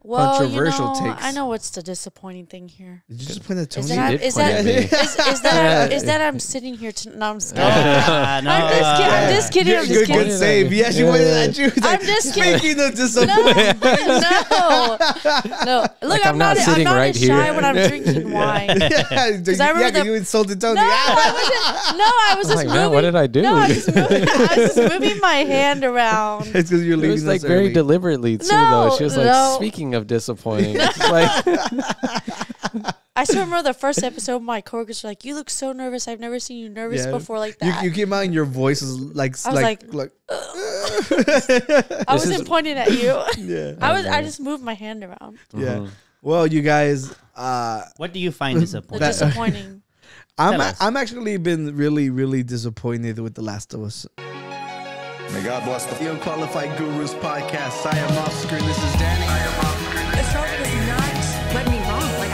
Well, controversial takes. I know what's the disappointing thing here. Did you just point at Tony? Is that I'm sitting here? No, I'm just kidding. I'm just kidding. Good save. Yeah, she pointed at you. I'm just kidding. Speaking of disappointing. No. Look, I'm not sitting right shy here when I'm drinking wine. Yeah, you insulted Tony. No, I was just moving. Man, what did I do? No, I was just moving my hand around. It's because you're leaving. It was like very deliberately too, though. She was like, speaking of disappointing, like, I still remember the first episode. My coworkers were like, "You look so nervous. I've never seen you nervous before like that." You came out and your voice was like, I wasn't pointing at you. Yeah, I just moved my hand around. Yeah. Well, you guys, what do you find disappointing? Disappointing. I'm actually been really disappointed with The Last of Us. May God bless the Unqualified Gurus podcast. I am Oscar and this is Danny. I am Oscar. This show does not let me wrong. Like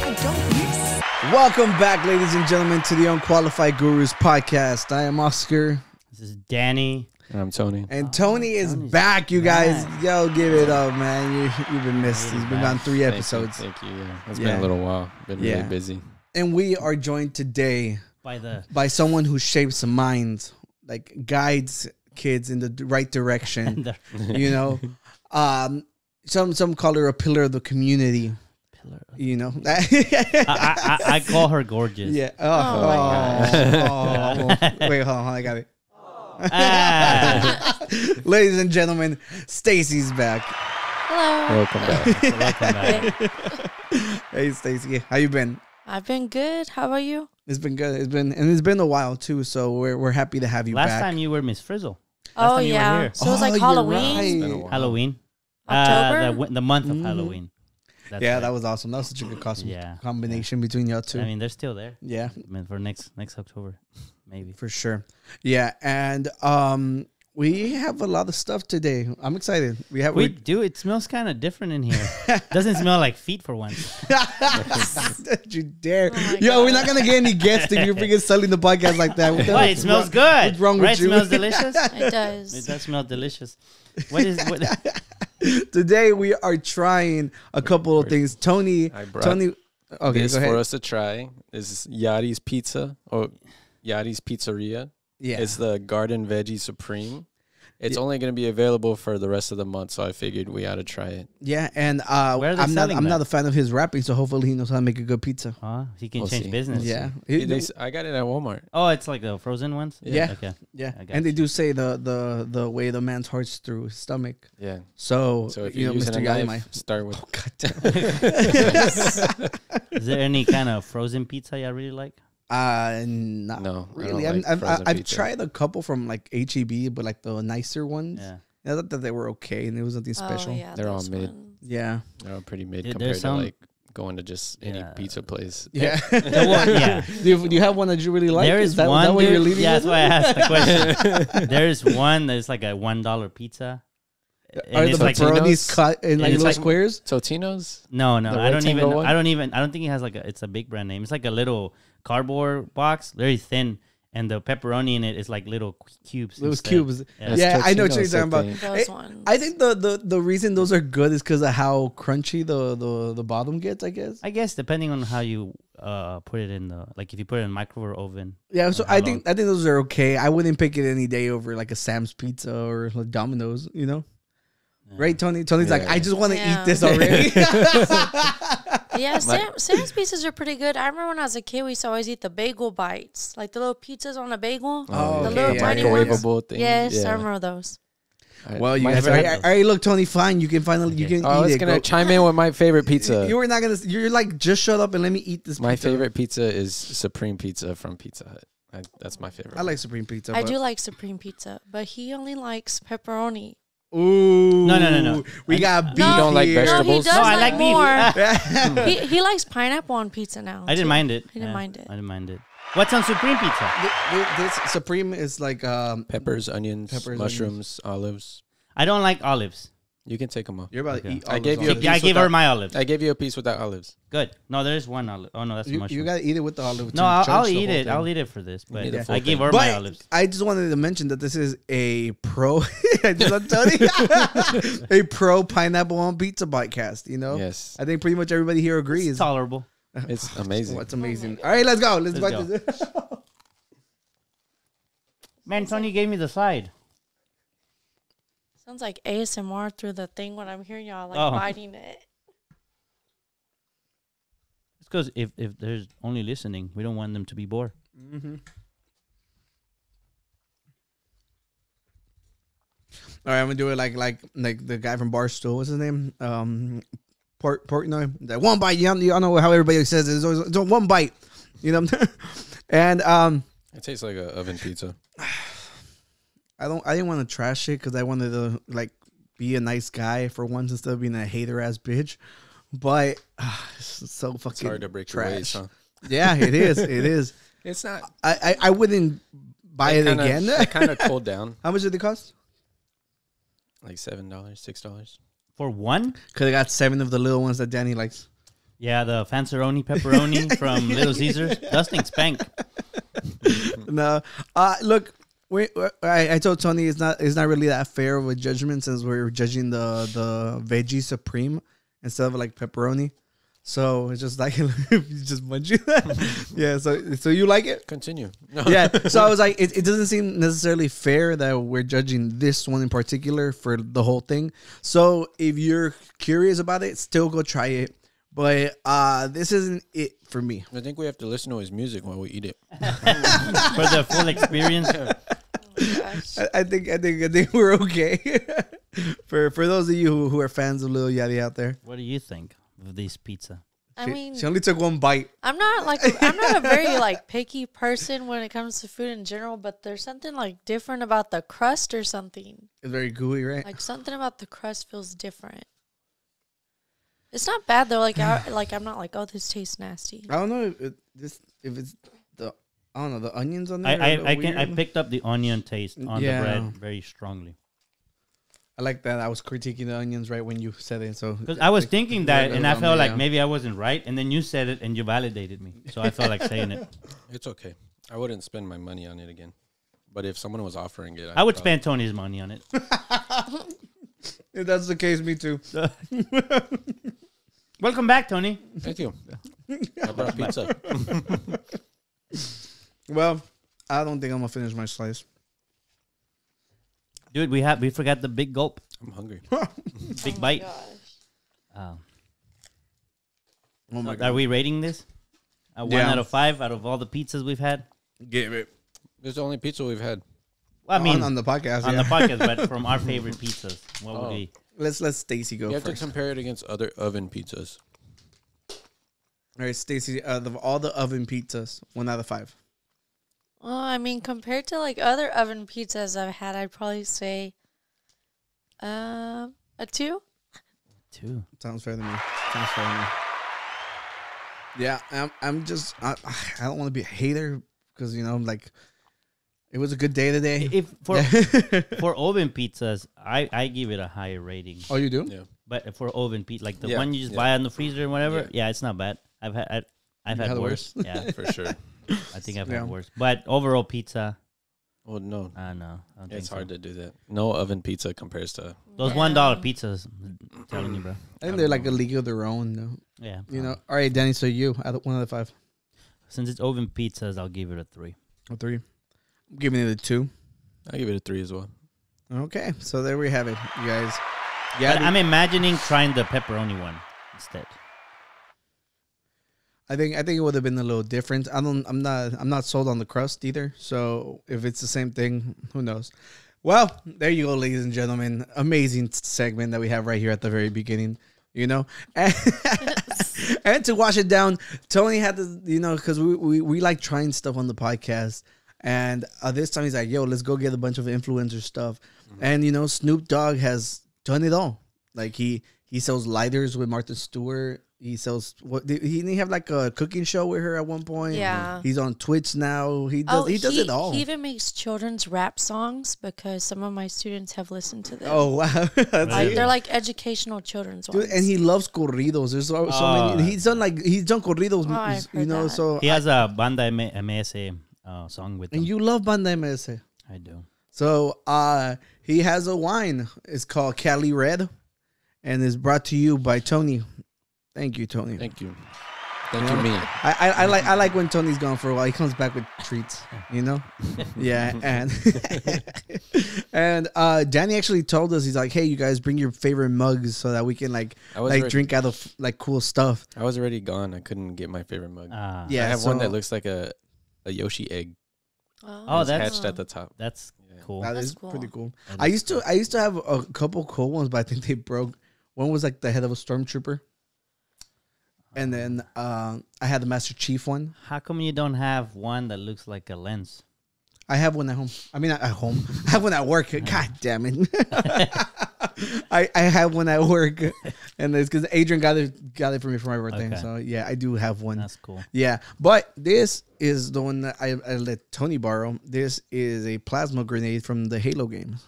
I don't miss. Welcome back, ladies and gentlemen, to the Unqualified Gurus podcast. I am Oscar. This is Danny. And I'm Tony. And Tony is back, you guys. Yo, give it up, man. You've been missed. He's been on 3 episodes. Thank you. Yeah. It's been a little while. Been really busy. And we are joined today by someone who shapes minds, like guides kids in the right direction. You know, some call her a pillar of the community. You know, I call her gorgeous. Yeah. Wait, hold on. I got it. Ladies and gentlemen, Stacie's back. Hello. Welcome back. Hey, Stacie, how you been? I've been good. How about you? It's been good. It's been a while too. So we're happy to have you back. Last time you were Miss Frizzle. Oh yeah. So it was like Halloween. Right. Halloween. October. The month of Halloween. That's that was awesome. That was such a good costume combination between y'all two. I mean, they're still there. Yeah. I mean, for next October, maybe. For sure. Yeah, and we have a lot of stuff today. I'm excited. We do. It smells kind of different in here. Doesn't smell like feet for once. Don't you dare. Yo, we're not going to get any guests if you're freaking selling the podcast like that. Why? It smells good. What's wrong with you? It smells delicious? It does. It does smell delicious. Today we are trying a couple of things. Tony, okay, this go ahead. for us to try is Yachty's Pizza or Yachty's Pizzeria. Yeah, it's the Garden Veggie Supreme. It's only going to be available for the rest of the month, so I figured we ought to try it. Yeah, and I'm not a fan of his rapping, so hopefully he knows how to make a good pizza. He can change business. Yeah, I got it at Walmart. Oh, it's like the frozen ones. Yeah, okay. Yeah, and they do say the way the man's heart's through his stomach. Yeah. So if you're using a knife, start with. Oh, God damn. Is there any kind of frozen pizza you really like? Not really. I've tried a couple from like HEB, but like the nicer ones. Yeah, I thought that they were okay, and it was nothing special. Yeah, they're all mid. Yeah, they're all pretty mid compared to like going to just any pizza place. Yeah, Do you have one that you really like? There is one. That what you're leading that's why I asked the question. There's one that's like a $1 pizza. Are the pepperonis cut in like little squares? Totino's? No. I don't think it has like it's a big brand name. It's like a little cardboard box, very thin, and the pepperoni in it is like little cubes. Little cubes. Yeah, I know what you're talking about. Those ones. I think the reason those are good is because of how crunchy the bottom gets. I guess depending on how you put it in if you put it in microwave or oven. Yeah, so I think those are okay. I wouldn't pick it any day over like a Sam's Pizza or like Domino's. You know. Yeah. Right, Tony? Tony's like, I just want to eat this already. Yeah, Sam's pizzas are pretty good. I remember when I was a kid, we used to always eat the bagel bites. Like the little pizzas on a bagel. Oh, the little tiny ones. Thing. Yes, I remember those. Well, you guys, all right, look, Tony, fine. You can finally, you can eat it. I was going to chime in with my favorite pizza. You were not going to, you're like, just shut up and let me eat this My favorite pizza is Supreme Pizza from Pizza Hut. That's my favorite. I like Supreme Pizza. I do like Supreme Pizza, but he only likes pepperoni. Ooh. No. We got beef. You don't like vegetables? No, I like more. he likes pineapple on pizza now. I didn't mind it. He didn't mind it. I didn't mind it. What's on Supreme Pizza? This Supreme is like peppers, onions, mushrooms, olives. I don't like olives. You can take them all. You're about to eat I olives. gave you. I gave her my olives. I gave you a piece without olives. Good. No, there is one olive. Oh no, that's a mushroom. You gotta eat it with the olive. No, I'll eat it. I'll eat it for this. But I gave her my olives. I just wanted to mention that this is a pro. I just Tony, a pro pineapple on pizza podcast. You know. Yes. I think pretty much everybody here agrees. It's tolerable. It's amazing. What's amazing? All right, let's go. Let's go. This. Man, Tony gave me the side. Sounds like ASMR through the thing when I'm hearing y'all biting it. It's because if there's only listening, we don't want them to be bored. Mm-hmm. All right, I'm gonna do it like the guy from Barstool. What's his name? That one bite. Y'all know how everybody says it. It's always one bite. You know, and it tastes like an oven pizza. I didn't want to trash it because I wanted to be a nice guy for once instead of being a hater ass bitch. But it's so fucking it's hard to break trash. Your ways, huh? Yeah, it is. It is. It's not. I wouldn't buy it again. It kind of cooled down. How much did it cost? Like $7, $6 for one. Because I got 7 of the little ones that Danny likes. Yeah, the Fanceroni pepperoni from Little Caesars. Dusting spank. No, look. I told Tony it's not really that fair of a judgment since we're judging the veggie supreme instead of pepperoni. So it's just you just munch it. Yeah. So you like it? Continue. No. Yeah. So I was like, it doesn't seem necessarily fair that we're judging this one in particular for the whole thing. So if you're curious about it, still go try it. But this isn't it for me. I think we have to listen to his music while we eat it for the full experience. I think we're okay. for those of you who are fans of Lil Yachty out there, what do you think of this pizza? I mean, she only took one bite. I'm not a very picky person when it comes to food in general, but there's something different about the crust or something. It's very gooey, right? Something about the crust feels different. It's not bad though. I'm not oh, this tastes nasty. I don't know if it's the the onions on there. I picked up the onion taste on the bread very strongly. I like that. I was critiquing the onions right when you said it. So because I was thinking that, and I felt like maybe I wasn't right, and then you said it, and you validated me. So I felt like saying it. It's okay. I wouldn't spend my money on it again. But if someone was offering it, I would spend Tony's money on it. If that's the case, me too. Welcome back, Tony. Thank you. I brought pizza. Well, I don't think I'm gonna finish my slice. Dude, we forgot the big gulp. I'm hungry. Big bite. Oh my God. Are we rating this? 1 out of 5 out of all the pizzas we've had? Give it. This is the only pizza we've had. Well, I mean, on the podcast. On the podcast, but from our favorite pizzas, what would be? Let's Stacie go first. You have first. to compare it against other oven pizzas. All right, Stacie, of all the oven pizzas, 1 out of 5. Well, I mean, compared to other oven pizzas I've had, I'd probably say a 2. 2 sounds fair to me. Yeah, I'm just I don't want to be a hater because it was a good day today. For oven pizzas, I give it a higher rating. Oh, you do? Yeah. But for oven pizza, the one you just buy in the freezer and whatever, it's not bad. I've had worse. Yeah, for sure. I think I've had worse. But overall pizza. Oh no, no, it's hard to do that. No oven pizza compares to those $1 pizzas. I'm telling you, bro. I think they're a league of their own. No? Yeah, you know. All right, Danny. So you, 1 out of 5. Since it's oven pizzas, I'll give it a 3. A 3. I'm giving it a 2. I give it a 3 as well. Okay, so there we have it, you guys. Yeah, I'm imagining trying the pepperoni one instead. I think it would have been a little different. I'm not sold on the crust either. So if it's the same thing, who knows? Well, there you go, ladies and gentlemen. Amazing segment that we have right here at the very beginning. And to wash it down, Tony had to, because we like trying stuff on the podcast. And this time he's like, yo, let's go get a bunch of influencer stuff. Mm-hmm. And, Snoop Dogg has done it all. He sells lighters with Martha Stewart. He sells. What did he have like a cooking show with her at one point? Yeah. He's on Twitch now. He does. He does it all. He even makes children's rap songs because some of my students have listened to them. Oh wow, they're like educational children's ones. Dude, and he loves corridos. There's so many. He's done corridos. You know, that. so he has a Banda MS song with them. and you love Banda MS. I do. So he has a wine. It's called Cali Red, and is brought to you by Tony. Thank you, Tony. Thank you. Thank you, me. I like when Tony's gone for a while. He comes back with treats, you know. Yeah, and Danny actually told us, he's like, "Hey, you guys bring your favorite mugs so that we can drink out of like cool stuff." I was already gone. I couldn't get my favorite mug. Yeah, I have one that looks like a Yoshi egg. Oh, it's hatched at the top. That's cool. That's cool. pretty cool. I used to have a couple cool ones, but I think they broke. One was like the head of a stormtrooper. And then I had the Master Chief one. How come you don't have one that looks like a lens? I have one at home. I mean, not at home. I have one at work. God damn it. I have one at work. And it's because Adrian got it for me for my birthday. Okay. So, yeah, I do have one. That's cool. Yeah. But this is the one that I let Tony borrow. This is a plasma grenade from the Halo games.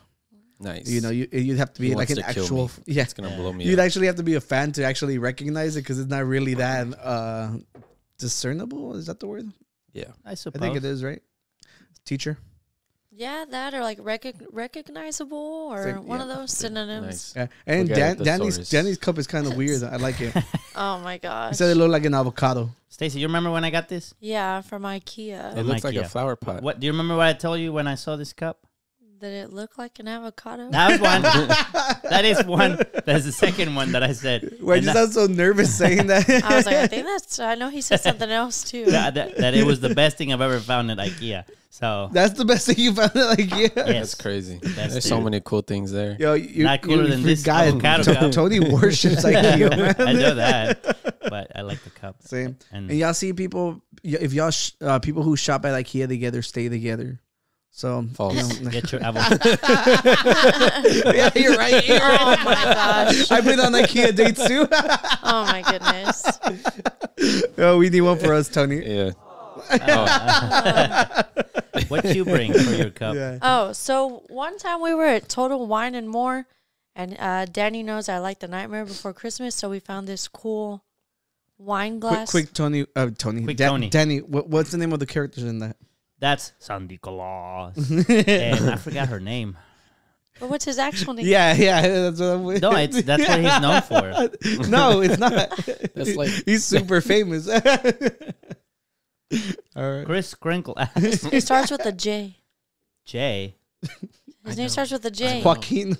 Nice. You know, you'd have to be like an actual. Yeah, it's gonna blow me. You'd up. Actually have to be a fan to actually recognize it because it's not really that discernible. Is that the word? Yeah, I suppose. I think it is, right? Teacher. Yeah, that or like recognizable or one of those synonyms. Nice. Yeah, and Danny's cup is kind of weird. I like it. Oh my gosh! He said it looked like an avocado. Stacie, you remember when I got this? Yeah, from IKEA. It looks like a flower pot. What do you remember? What I told you when I saw this cup? Did it look like an avocado? That was one. That is one. That's the second one that I said. Why you sound so nervous saying that? I was like, I think that's. I know he said something else too. That it was the best thing I've ever found at IKEA. So that's the best thing you found at IKEA. Yes, that's crazy. There's so many cool things there. Yo, not cooler than this guy. Tony worships IKEA, man. I know that, but I like the cup. Same. And y'all see people. If y'all people who shop at IKEA together stay together. So false. Get your apple. Yeah, you're right. Oh my gosh! I've been on IKEA dates too. Oh my goodness! Oh, we need one for us, Tony. Yeah. What you bring for your cup? Yeah. Oh, so one time we were at Total Wine and More, and Danny knows I like the Nightmare Before Christmas, so we found this cool wine glass. Quick, Tony. Quick, Tony. Danny, what's the name of the characters in that? That's Santa Claus. And I forgot her name. But what's his actual name? Yeah, that's what I'm with. No, that's what he's known for. No, it's not. That's like he's super famous. All right. Chris Crinkle. It starts with a J. J. His name starts with a J. Joaquin.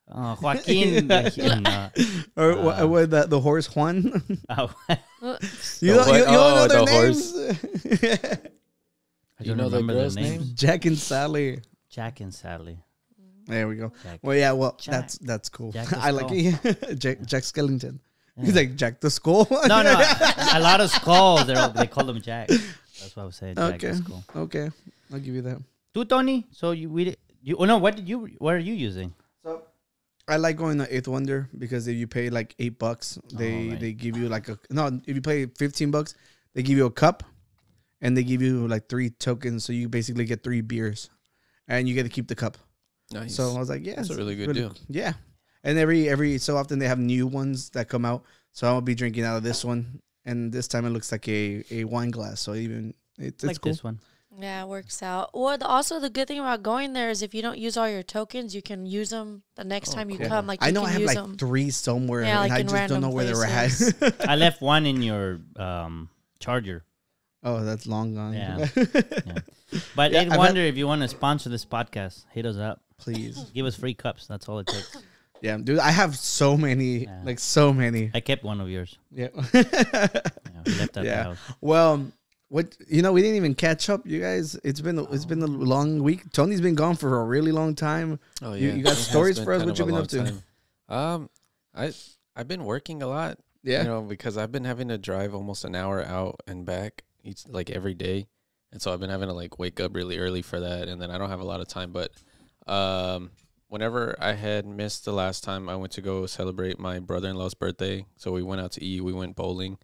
Joaquin. Or what? The horse Juan. Oh. You don't know their names. You know the girl's name? Jack and Sally. Jack and Sally. There we go. Jack. Well, yeah. Well, Jack. that's cool. I like it. Jack Skellington. Yeah. He's like Jack the Skull. No. A lot of skulls. They call them Jack. That's what I was saying. Jack the Skull. Okay. I'll give you that. Do Tony. So what are you using? So I like going to Eighth Wonder because if you pay like $8, they give you like if you pay $15, they give you a cup. And they give you like 3 tokens, so you basically get 3 beers, and you get to keep the cup. Nice. So I was like, yeah, that's a really good deal. Yeah, and every so often they have new ones that come out. So I'll be drinking out of this one, and this time it looks like a wine glass. So it's like cool. This one. Yeah, it works out. Well, also the good thing about going there is if you don't use all your tokens, you can use them the next time you come. Like I know I have like them. 3 somewhere, yeah, and like I just don't know where they're at. I left one in your charger. Oh, that's long gone. Yeah. But I wonder if you want to sponsor this podcast, hit us up. Please. Give us free cups. That's all it takes. Yeah, dude, I have so many, like so many. I kept one of yours. Yeah. We left at the house. Well, we didn't even catch up, you guys. It's been a long week. Tony's been gone for a really long time. Oh yeah. You got stories for us? What you been up to? I've been working a lot. Yeah. Because I've been having to drive almost an hour out and back every day. And so I've been having to wake up really early for that, and then I don't have a lot of time, but whenever I had missed the last time, I went to go celebrate my brother-in-law's birthday. So we went out to eat. We went bowling.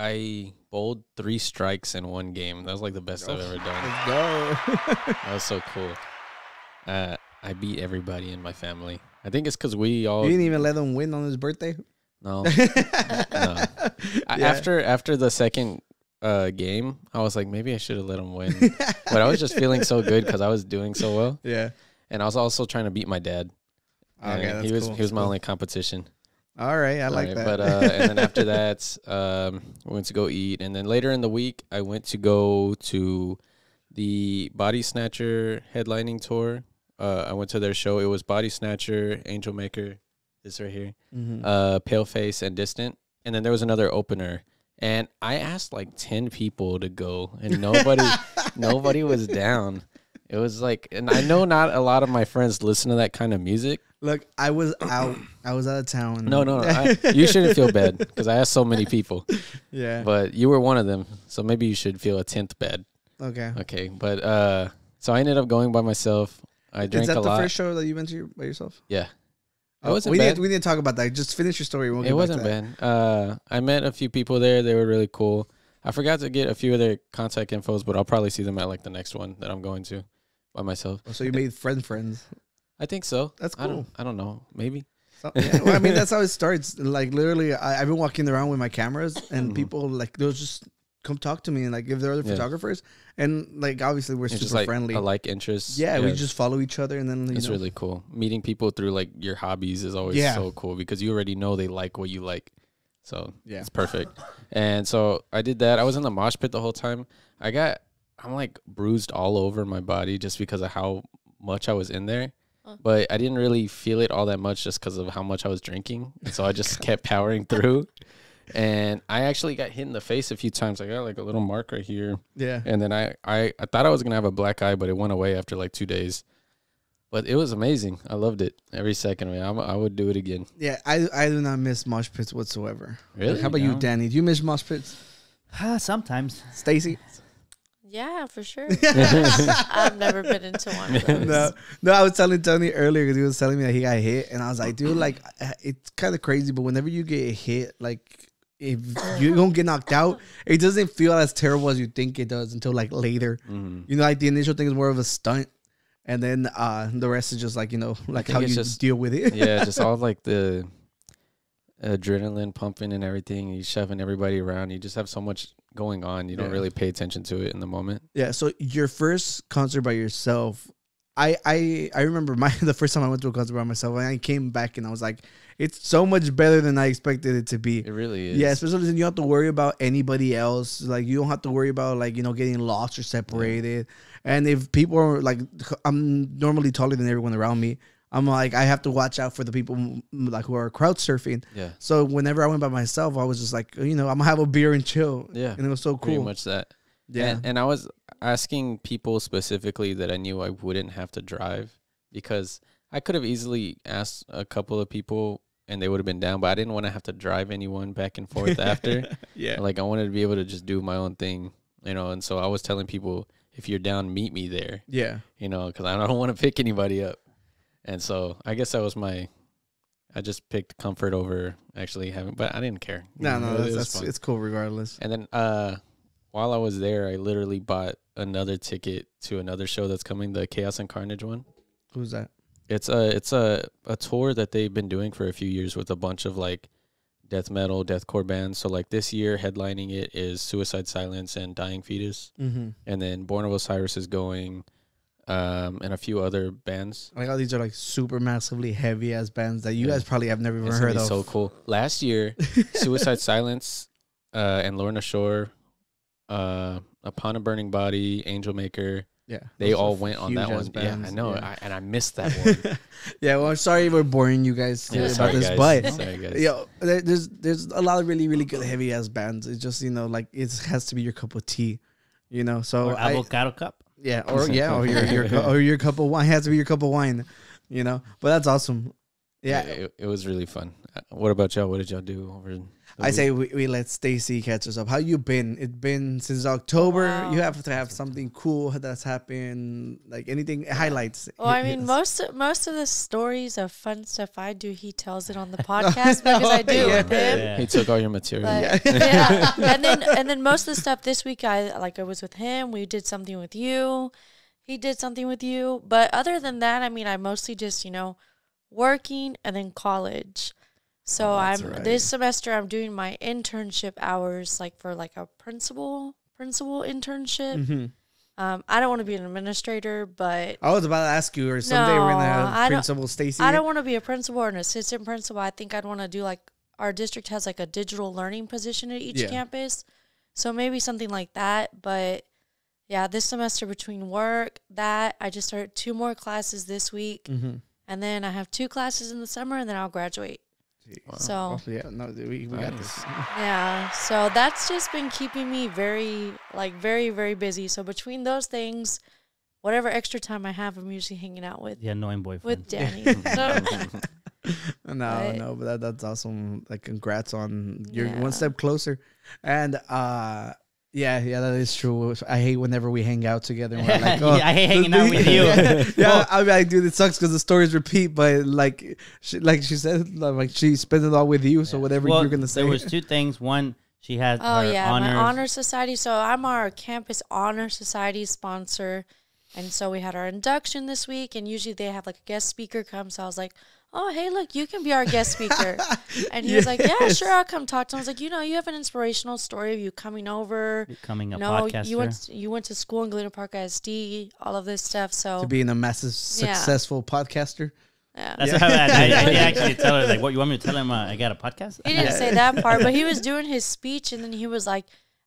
I bowled 3 strikes in one game. That was like the best I've ever done. Let's go. That was so cool. I beat everybody in my family. I think it's because we all... You didn't even let him win on his birthday? No. No. After the second game, I was like, maybe I should have let him win. But I was just feeling so good because I was doing so well. Yeah. And I was also trying to beat my dad. Okay, that's he was cool. He was my only competition. All right, I like that. But and then after that, we went to go eat. And then later in the week, I went to go to the Body Snatcher headlining tour. I went to their show. It was Body Snatcher, Angel Maker, this right here, Paleface, and Distant. And then there was another opener. And I asked like 10 people to go, and nobody was down. It was like, and I know not a lot of my friends listen to that kind of music. Look, I was out. I was out of town. No. You shouldn't feel bad because I asked so many people. Yeah. But you were one of them, so maybe you should feel a 10th bad. Okay. But so I ended up going by myself. I drank a lot. Is that the first show that you went to by yourself? Yeah. It wasn't bad. We need to talk about that. Just finish your story. It wasn't bad. I met a few people there. They were really cool. I forgot to get a few of their contact infos, but I'll probably see them at like the next one that I'm going to by myself. So you made friends. I think so. That's cool. I don't know. Maybe. So, yeah, well, I mean, that's how it starts. Like literally, I've been walking around with my cameras, and people like they'll just come talk to me, and like if they're other photographers, and like obviously we're super like friendly, a like interest. Yeah, we just follow each other, and then it's really cool. Meeting people through like your hobbies is always so cool because you already know they like what you like. So yeah, it's perfect. And so I did that. I was in the mosh pit the whole time. I'm like bruised all over my body just because of how much I was in there. But I didn't really feel it all that much just because of how much I was drinking. And so I just kept powering through. And I actually got hit in the face a few times. I got like a little mark right here. Yeah. And then I thought I was going to have a black eye, but it went away after like 2 days. But it was amazing. I loved it every second of it. I would do it again. Yeah, I do not miss mosh pits whatsoever. Really? How about you, Danny? Do you miss mosh pits? Sometimes. Stacie? Yeah, for sure. I've never been into one. No, I was telling Tony earlier because he was telling me that he got hit, and I was like, dude, like it's kind of crazy, but whenever you get hit, like if you don't get knocked out, it doesn't feel as terrible as you think it does until like later. You know, like the initial thing is more of a stunt, and then the rest is just like, you know, like how you deal with it. Yeah, just all like the adrenaline pumping and everything. You shoving everybody around. You just have so much going on. You don't really pay attention to it in the moment. Yeah. So your first concert by yourself, I remember the first time I went to a concert by myself, and I came back and I was like, it's so much better than I expected it to be. It really is. Yeah, especially when you don't have to worry about anybody else. Like you don't have to worry about like, you know, getting lost or separated. And if people are like, I'm normally taller than everyone around me, I'm like, I have to watch out for the people like who are crowd surfing. Yeah. So whenever I went by myself, I was just like, you know, I'm gonna have a beer and chill. Yeah. And it was so cool. Pretty much that. Yeah. And I was asking people specifically that I knew I wouldn't have to drive, because I could have easily asked a couple of people and they would have been down, but I didn't want to have to drive anyone back and forth after. Yeah. Like I wanted to be able to just do my own thing, you know. And so I was telling people, if you're down, meet me there. Yeah. You know, because I don't want to pick anybody up. And so I guess that was I just picked comfort over actually having, but I didn't care. It's cool regardless. And then while I was there, I literally bought another ticket to another show that's coming, the Chaos and Carnage one. Who's that? It's a tour that they've been doing for a few years with a bunch of like death metal, deathcore bands. So like this year headlining it is Suicide Silence and Dying Fetus. And then Born of Osiris is going. And a few other bands. I like how these are like super massively heavy ass bands that you guys probably have never even heard of. So cool. Last year, Suicide Silence, and Lorna Shore, Upon a Burning Body, Angel Maker. Yeah, they all went on that one. Bands. Yeah, I know. Yeah. And I missed that one. Yeah, well, I'm sorry we're boring you guys about this, but sorry, guys. You know, there's a lot of really, really good heavy ass bands. It's just, you know, like it has to be your cup of tea, you know. So or avocado cup. Yeah, or your cup of wine. It has to be your cup of wine, you know. But that's awesome. Yeah, it was really fun. What about y'all? What did y'all do over? I say we let Stacie catch us up. How you been? It's been since October. Wow. You have to have something cool that's happened, like anything highlights. Well, I mean, most of the stories of fun stuff I do, he tells it on the podcast because I do with him. Yeah. He took all your material. Yeah, and then most of the stuff this week, I was with him. We did something with you. He did something with you. But other than that, I mean, I mostly just working and then college. So this semester I'm doing my internship hours for a principal internship. Mm-hmm. I don't want to be an administrator, but I was about to ask you, or someday we're gonna have Principal Stacie. I don't want to be a principal or an assistant principal. I think I'd want to do our district has a digital learning position at each campus, so maybe something like that. But yeah, this semester between work, I just started 2 more classes this week, and then I have 2 classes in the summer, and then I'll graduate. Wow. So we got this. Yeah, so that's just been keeping me very, very, very busy. So between those things, whatever extra time I have, I'm usually hanging out with the annoying boyfriend with Danny. But that's awesome. Congrats on you're one step closer, and yeah, that is true. I hate whenever we hang out together. And we're I hate hanging out with you. I mean, dude, it sucks because the stories repeat. But she said, she spent it all with you. So whatever you're gonna say. There was 2 things. One, she had my honor society. So I'm our campus honor society sponsor, and so we had our induction this week. And usually they have a guest speaker come. So I was like, oh, hey, look, you can be our guest speaker. And he was like, yeah, sure, I'll come talk to him. I was like, you have an inspirational story of you coming over. Becoming a podcaster. You went to school in Galena Park ISD, all of this stuff. So to being a massive, successful podcaster. Yeah. That's what I actually tell her, what, you want me to tell him I got a podcast? He didn't say that part, but he was doing his speech, and then he was like,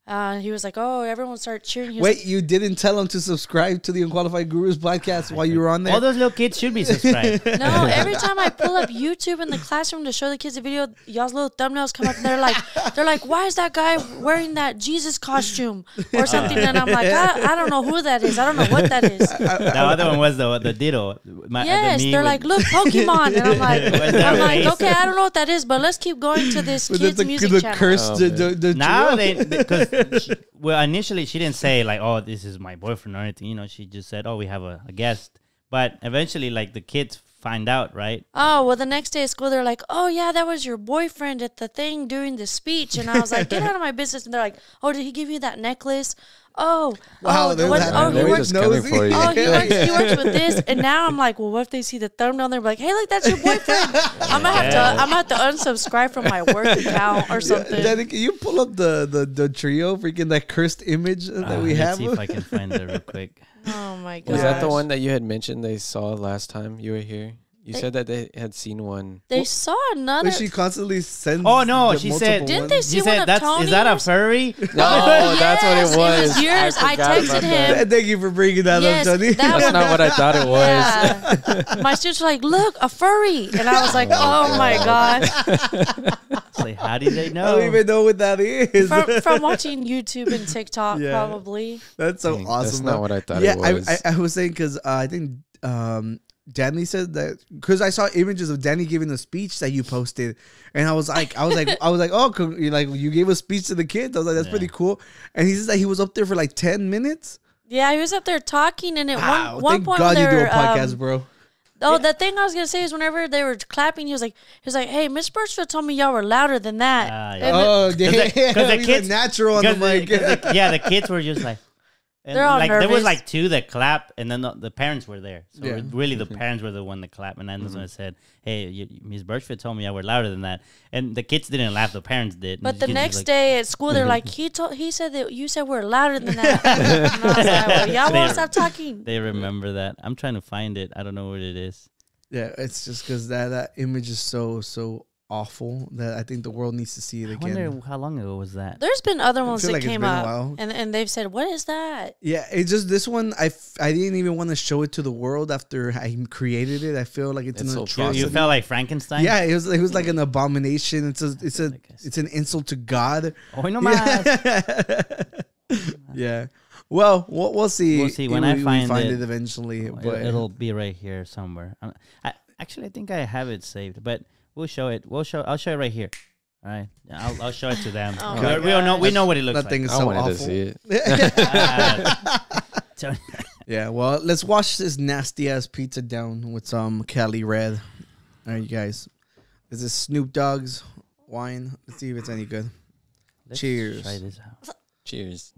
oh, everyone started cheering. Wait, you didn't tell him to subscribe to the Unqualified Gurus podcast while you were on there? All those little kids should be subscribed. No, every time I pull up YouTube in the classroom to show the kids a video, y'all's little thumbnails come up, and they're like, why is that guy wearing that Jesus costume or something? And I'm like, I don't know who that is. I don't know what that is. The other one was the ditto. Yes, they're like, look, Pokemon. And I'm like, okay, I don't know what that is, but let's keep going to this kids' music channel. Curse now because initially she didn't say this is my boyfriend or anything. She just said, we have a guest. But eventually, the kids find out, right? Oh, well, the next day at school, they're like, oh, yeah, that was your boyfriend at the thing during the speech. And I was like, get out of my business. And they're like, oh, did he give you that necklace? Oh, wow, he works with this. And now I'm like, well, what if they see the thumbnail? They're like, hey, look, that's your boyfriend. I'm gonna have to unsubscribe from my work account or something. Daddy, can you pull up the trio, freaking that cursed image that we have? Let's see if I can find it real quick. Oh my god! Was that the one that you had mentioned they saw last time you were here? You said that they had seen one. They saw another. But she constantly sends. Oh no! She said, "Didn't they see one of Tony's? Is that a furry?" No, that's what it was. It was yours. I texted him. Thank you for bringing that up, Tony. That's not what I thought it was. Yeah. My students were like, "Look, a furry," and I was like, "Oh my god!" Like, how did they know? I don't even know what that is. From watching YouTube and TikTok, probably. That's so awesome. That's not what I thought it was. I was saying because I think. Danny said that because I saw images of Danny giving a speech that you posted, and I was like, oh, you gave a speech to the kids. I was like, that's pretty cool. And he says that he was up there for 10 minutes. Yeah, he was up there talking, and at one point, God, you do a podcast, bro. Oh, the thing I was gonna say is whenever they were clapping, he was like, "Hey, Miss Birchfield told me y'all were louder than that." Because the kids natural on the mic. The kids were just like. And they're all nervous. There was 2 that clapped, and then the parents were there. So really, the parents were the one that clapped, and then I said, "Hey, Miss Birchfield told me I were louder than that." And the kids didn't laugh; the parents did. But the next day at school, they're like, "He said that you said we're louder than that." And I was like, "Well, y'all won't stop talking." They remember that. I'm trying to find it. I don't know what it is. Yeah, it's just because that image is so awful that I think the world needs to see it again. I wonder how long ago was that? There's been other ones that came up, and they've said, "What is that?" Yeah, it's just this one. I didn't even want to show it to the world after I created it. I feel like it's an atrocity. You felt like Frankenstein. Yeah, it was like an abomination. It's an insult to God. Oh no, yeah. Well, we'll see. We'll see when I find it eventually. But it'll be right here somewhere. I think I have it saved, but. We'll show it. I'll show it right here. All right. I'll show it to them. Oh we don't know. We know what it looks That like. thing is I so wanted awful. to see it. Yeah, well, let's wash this nasty ass pizza down with some Cali Red. All right, you guys. This is Snoop Dogg's wine. Let's see if it's any good. Let's Cheers. Try this out. Cheers.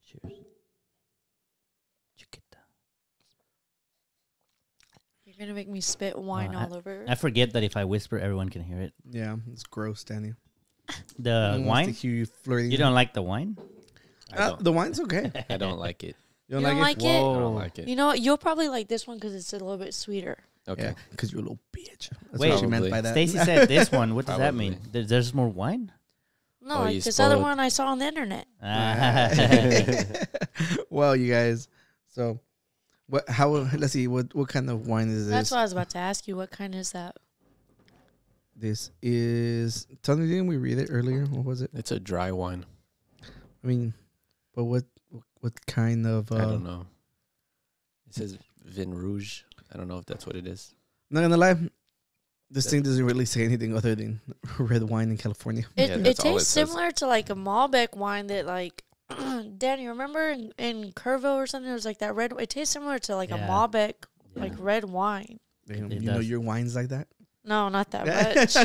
Cheers. Chiquita. You're gonna make me spit wine all over. I forget that if I whisper, everyone can hear it. Yeah, it's gross, Danny. The Who wants wine? to hear you flirting. You don't like the wine? The wine's okay. I don't like it. You You don't like it? I Whoa. don't like it. You know what? You'll probably like this one because it's a little bit sweeter. Okay. Yeah, because you're a little bitch. That's Wait. what she meant Probably. by that. Stacie said this one. What does that Probably. mean? There's more wine? No, Oh, like you this other spoiled. one I saw on the internet. Well, you guys. So, what? How? Let's see. What kind of wine is this? That's what I was about to ask you. What kind is that? This is. Tell me, didn't we read it earlier? What was it? It's a dry wine. I mean, but what kind of? I don't know. It says Vin Rouge. I don't know if that's what it is. Not gonna lie, this thing doesn't really say anything other than red wine in California. It Yeah, it that's all it tastes says. similar to like a Malbec wine that like Danny, remember in Curvo or something? It was like that red. It tastes similar to like a Yeah. Malbec, Yeah. like red wine. Damn, It you know does. your wines like that. No, not that much.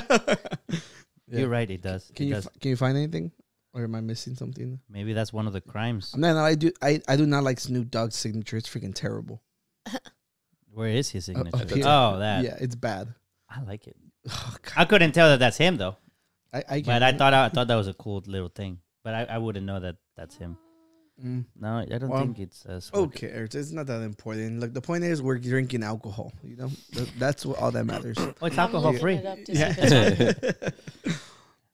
Yeah. You're right. It does. Can It you does. can you find anything, or am I missing something? Maybe that's one of the crimes. No, I do. I do not like Snoop Dogg's signature. It's freaking terrible. Where is his signature? up here. Oh, that. Yeah, it's bad. I like it. Oh, God. I couldn't tell that that's him though. I But I thought that was a cool little thing. But I wouldn't know that that's him. No, I don't Well, think it's Okay, it's not that important. Look, the point is we're drinking alcohol. You know, that's all that matters. Oh, it's I'm alcohol looking free. it up to see if it's on.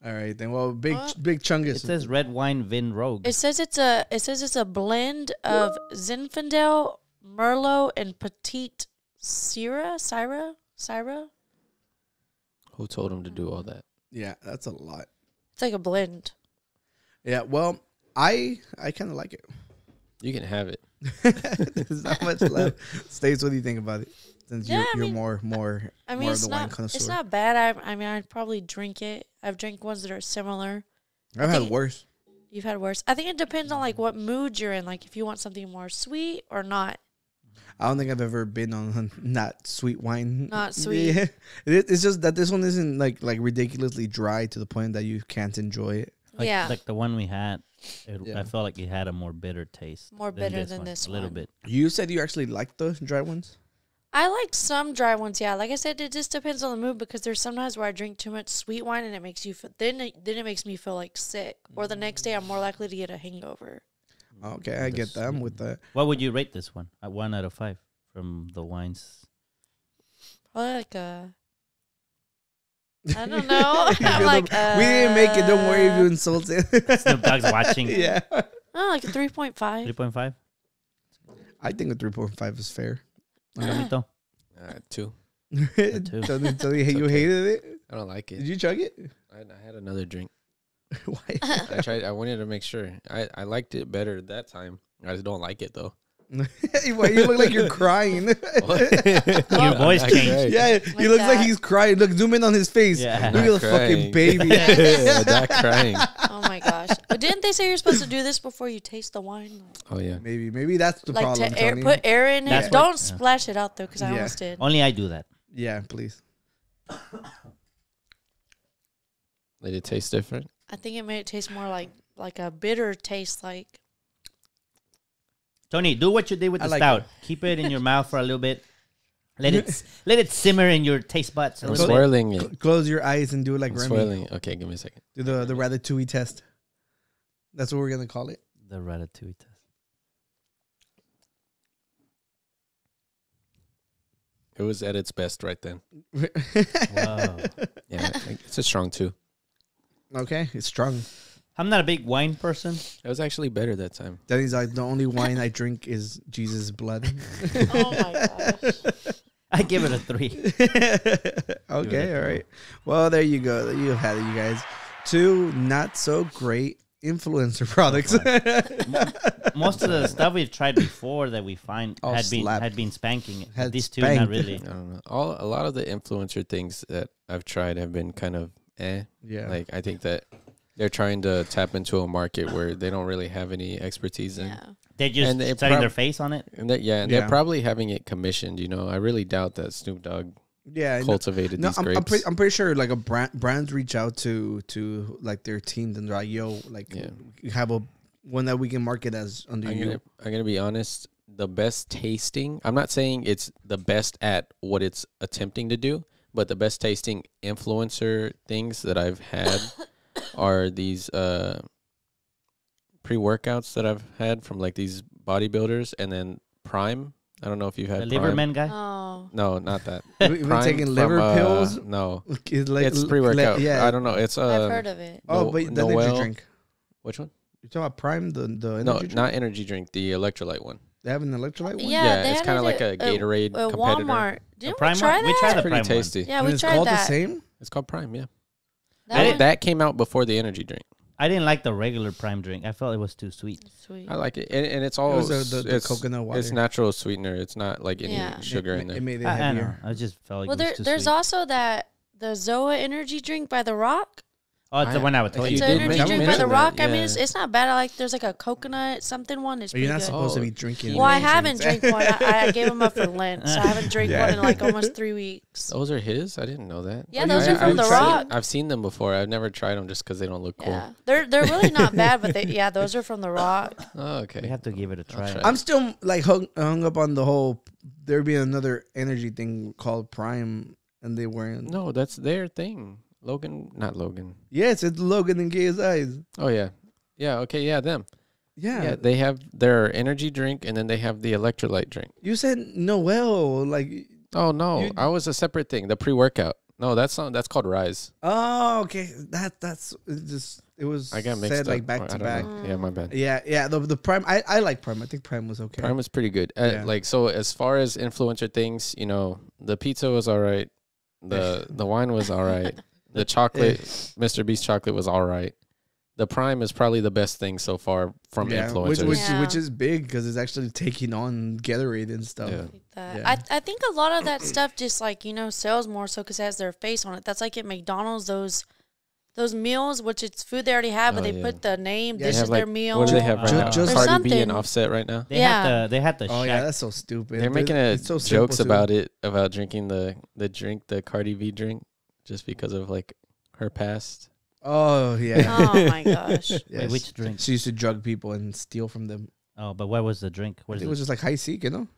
All right, then. Well, big What? big chungus. It says red wine Vin Rogue. It says it's a blend of Zinfandel, Merlot, and Petite Syrah. Who told him to do all that? Yeah, that's a lot. It's like a blend. Yeah, well, I kind of like it. You can have it. There's not much left. Stace, what do you think about it? Since Yeah, you're I mean- more I mean, more of it's the wine not connoisseur. it's not bad. I mean, I'd probably drink it. I've drank ones that are similar. I've I had think- worse. You've had worse. I think it depends on like what mood you're in. Like if you want something more sweet or not. I don't think I've ever been on not sweet wine. Not sweet. Yeah. It's just that this one isn't like ridiculously dry to the point that you can't enjoy it. Yeah. Like the one we had. Yeah. I felt like it had a more bitter taste. More bitter than this A little one. bit. You said you actually like the dry ones. I like some dry ones, yeah. Like I said, it just depends on the mood because there's sometimes where I drink too much sweet wine and it makes you feel, then it makes me feel like sick. Or the next day I'm more likely to get a hangover. Okay, I get that. I'm with that. What would you rate this one? At 1 out of 5 from the wines. Probably like a, I don't know. I'm like, we didn't make it. Don't worry if you insult it. Snoop Dogg's watching. Yeah. oh, like a 3.5. 3.5. I think a 3.5 is fair. Manito. 2. Tell me you hated it. I don't like Did it. you chug it? I had another drink. Why? I wanted to make sure. I liked it better that time. I just don't like it though. Why you look like you're crying? Your voice Not changed. crying. Yeah, he looks like that. he's crying. Look, zoom in on his face. Yeah. Look at the Not fucking crying. baby. Not crying. Oh my gosh. But didn't they say you're supposed to do this before you taste the wine? Oh yeah. Maybe that's the Like problem. to air, Tony. put air in That's it. what- Don't yeah. splash it out though because I Yeah. almost did. Only I do that. Yeah, please. Did it taste different? I think it made it taste more like a bitter taste like. Tony, do what you did with I the like stout. it. Keep it in your mouth for a little bit. Let it simmer in your taste buds a I'm little bit. swirling it. Close your eyes and do it like I'm Remy. swirling. Okay, give me a second. Do the ratatouille test. That's what we're gonna call it. The ratatouille test. It was at its best right then. Wow. Yeah, it's a strong 2. Okay, it's strong. I'm not a big wine person. It was actually better that time. Daddy's like, the only wine I drink is Jesus' blood. Oh my gosh. I give it a 3. Okay, all right. Well, there you go. You had it, you guys. 2 not so great. influencer products. Most of the stuff we've tried before that we find had been spanking. These two, not really. I don't know. A lot of the influencer things that I've tried have been kind of Yeah. Like I think that they're trying to tap into a market where they don't really have any expertise in. They're just setting their face on it. And they're probably having it commissioned. You know, I really doubt that Snoop Dogg cultivated these grapes. I'm pretty sure like brands reach out to like their teams and they're like, yo, like you have one that we can market as under you. I'm gonna be honest. The best tasting. I'm not saying it's the best at what it's attempting to do, but the best tasting influencer things that I've had are these pre-workouts that I've had from like these bodybuilders, and then Prime. I don't know if you've had the Liverman guy. Oh. No, not that. You've been taking liver pills? No, it's pre-workout. Yeah, I don't know. It's I've heard of it. But the energy drink. Which one? You're talking about Prime, the energy drink? Not energy drink. The electrolyte one. They have an electrolyte one? Yeah, it's kind of like a Gatorade competitor. Walmart. Didn't we try that? We tried the pretty Prime tasty. One. Yeah, we it's tried called that. the same? It's called Prime, yeah. That That came out before the energy drink. I didn't like the regular Prime drink. I felt it was too sweet. I like it, and it's all the coconut water. It's natural sweetener. It's not like any sugar in there. It made it I heavier. know. I just felt like Well, it was too there's sweet. also the Zoa energy drink by The Rock. Oh, it's the one I would tell It's you. an energy drink by The mention Rock. that, I mean, yeah. it's not bad. I like. There's like a coconut something one. It's But you're pretty not good. supposed to be drinking. Well, I energy haven't drinks. drank one. I gave them up for Lent, so I haven't drank one in like almost 3 weeks. Those are his? I didn't know that. Yeah, those are from The Rock. I've seen them before. I've never tried them just because they don't look cool. Yeah, they're really not bad, but those are from The Rock. Oh, okay. We have to give it a try. try. I'm still like hung up on the whole there being another energy thing called Prime, and they weren't. No, that's their thing. Not Logan. Yes, it's Logan and KSI's. Oh, yeah. Yeah, okay, yeah, them. Yeah. They have their energy drink, and then they have the electrolyte drink. You said Noel, like. Oh, no. I was a separate thing. The pre-workout. No, that's called Rise. Oh, okay. That's just it was. I got mixed said up. like back to back. Yeah, my bad. Yeah. The Prime. I like Prime. I think Prime was okay. Prime was pretty good. Like, so as far as influencer things, you know, the pizza was all right. The wine was all right. The chocolate, Mr. Beast chocolate was all right. The Prime is probably the best thing so far from influencers. Which is big because it's actually taking on Gatorade and stuff. Yeah. I think a lot of that stuff just like, sells more so because it has their face on it. That's like at McDonald's, those meals, which it's food they already have, but they put the name, this is their meal. What do they have right now? Just Cardi B and Offset right now? They had the Oh, Shaq. yeah, that's so stupid. They're making so jokes about it, about drinking the drink, the Cardi B drink, just because of like her past. Oh, yeah. Oh, my gosh. Yes. Wait, which drink? She used to drug people and steal from them. Oh, but what was the drink? It was just like high seek, I know.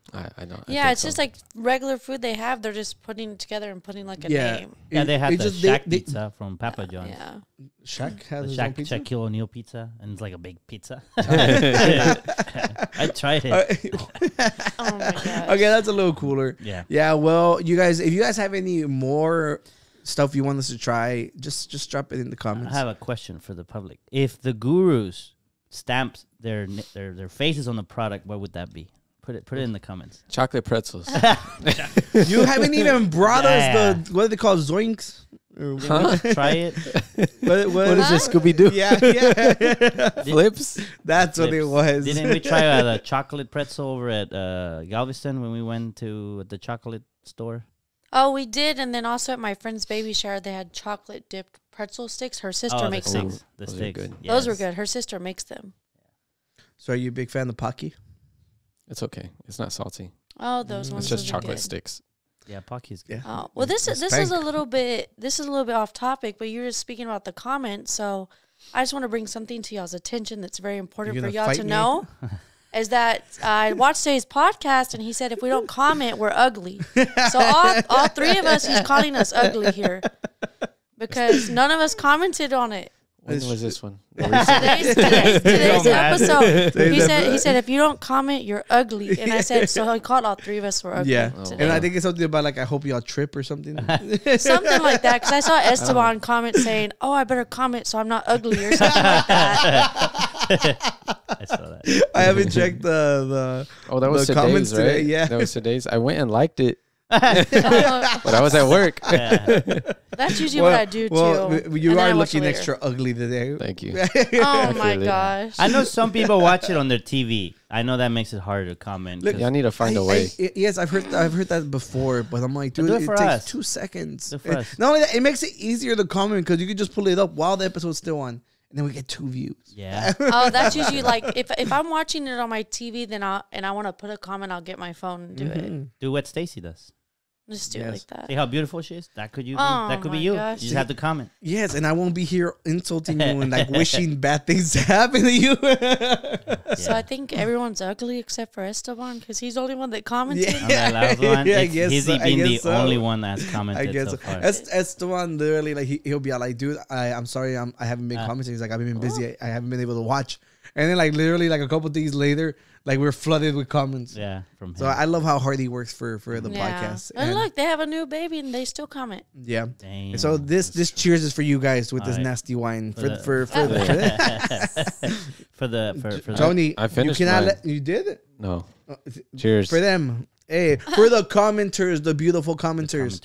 Yeah, it's just like regular food they have. They're just putting it together and putting like a name. Yeah, they had the Shaq pizza from Papa John's. Yeah. Shaq has his the own pizza? Shaquille O'Neal pizza, and it's like a big pizza. I tried it. Oh, my gosh. Okay, that's a little cooler. Yeah. Yeah, well, if you guys have any more stuff you want us to try, just drop it in the comments. I have a question for the public. If the gurus stamped their faces on the product, what would that be? Put it in the comments. Chocolate pretzels. You haven't even brought us the, what do they call zoinks? Try it. What is this, Scooby-Doo? Yeah. Flips? That's what it was. Didn't we try the chocolate pretzel over at Galveston when we went to the chocolate store? Oh, we did. And then also at my friend's baby shower, they had chocolate dipped pretzel sticks. Her sister makes them. The Those are sticks. good. Yes. Those were good. Her sister makes them. So are you a big fan of Pocky? It's okay. It's not salty. Oh, those ones. It's just are chocolate good. sticks. Yeah, Pocky's good. Yeah. Oh, well, this is a little bit off topic, but you were just speaking about the comments, so I just want to bring something to y'all's attention that's very important for y'all to know. Is that I watched today's podcast and he said if we don't comment, we're ugly. So all three of us, he's calling us ugly here because none of us commented on it. When was this one? Today's episode. He said if you don't comment, you're ugly. And I said so. He called all three of us were ugly. Yeah, today. and I think it's something about like I hope y'all trip or something. Something like that. Because I saw Esteban comment saying, "Oh, I better comment so I'm not ugly" or something like that. I saw that. I haven't checked the that was the comments today's, right? today. Yeah, that was today's. I went and liked it. But I was at work. That's usually what I do too. You are looking extra ugly today. Thank you. Oh my gosh. I know some people watch it on their TV. I know that makes it harder to comment. Look, y'all need to find a way. Yes, I've heard that before, but I'm like, dude, it takes 2 seconds. Not only that, it makes it easier to comment because you can just pull it up while the episode's still on. And then we get 2 views. Yeah. Oh, that's usually like if I'm watching it on my TV, then I want to put a comment, I'll get my phone and do it. Do what Stacie does. Just do it like that. See how beautiful she is? That could you be. Oh, That could be my you. gosh. You just have to comment. Yes, and I won't be here insulting you and like wishing bad things to happen to you. So I think everyone's ugly except for Esteban because he's the only one that commented. On that last one, I guess he's so. been the only one that's commented I guess so so. far. Esteban literally like he'll be like, dude, I'm sorry, I haven't been commenting. He's like, I've been busy. I haven't been able to watch. And then like literally like a couple days later, like we're flooded with comments. Yeah, from him. So I love how hard he works for the podcast. And look, they have a new baby and they still comment. Yeah. Damn. So this cheers is for you guys with this nasty wine for Tony. I finished. You did it? No. Cheers for them. Hey, for the commenters, the beautiful commenters.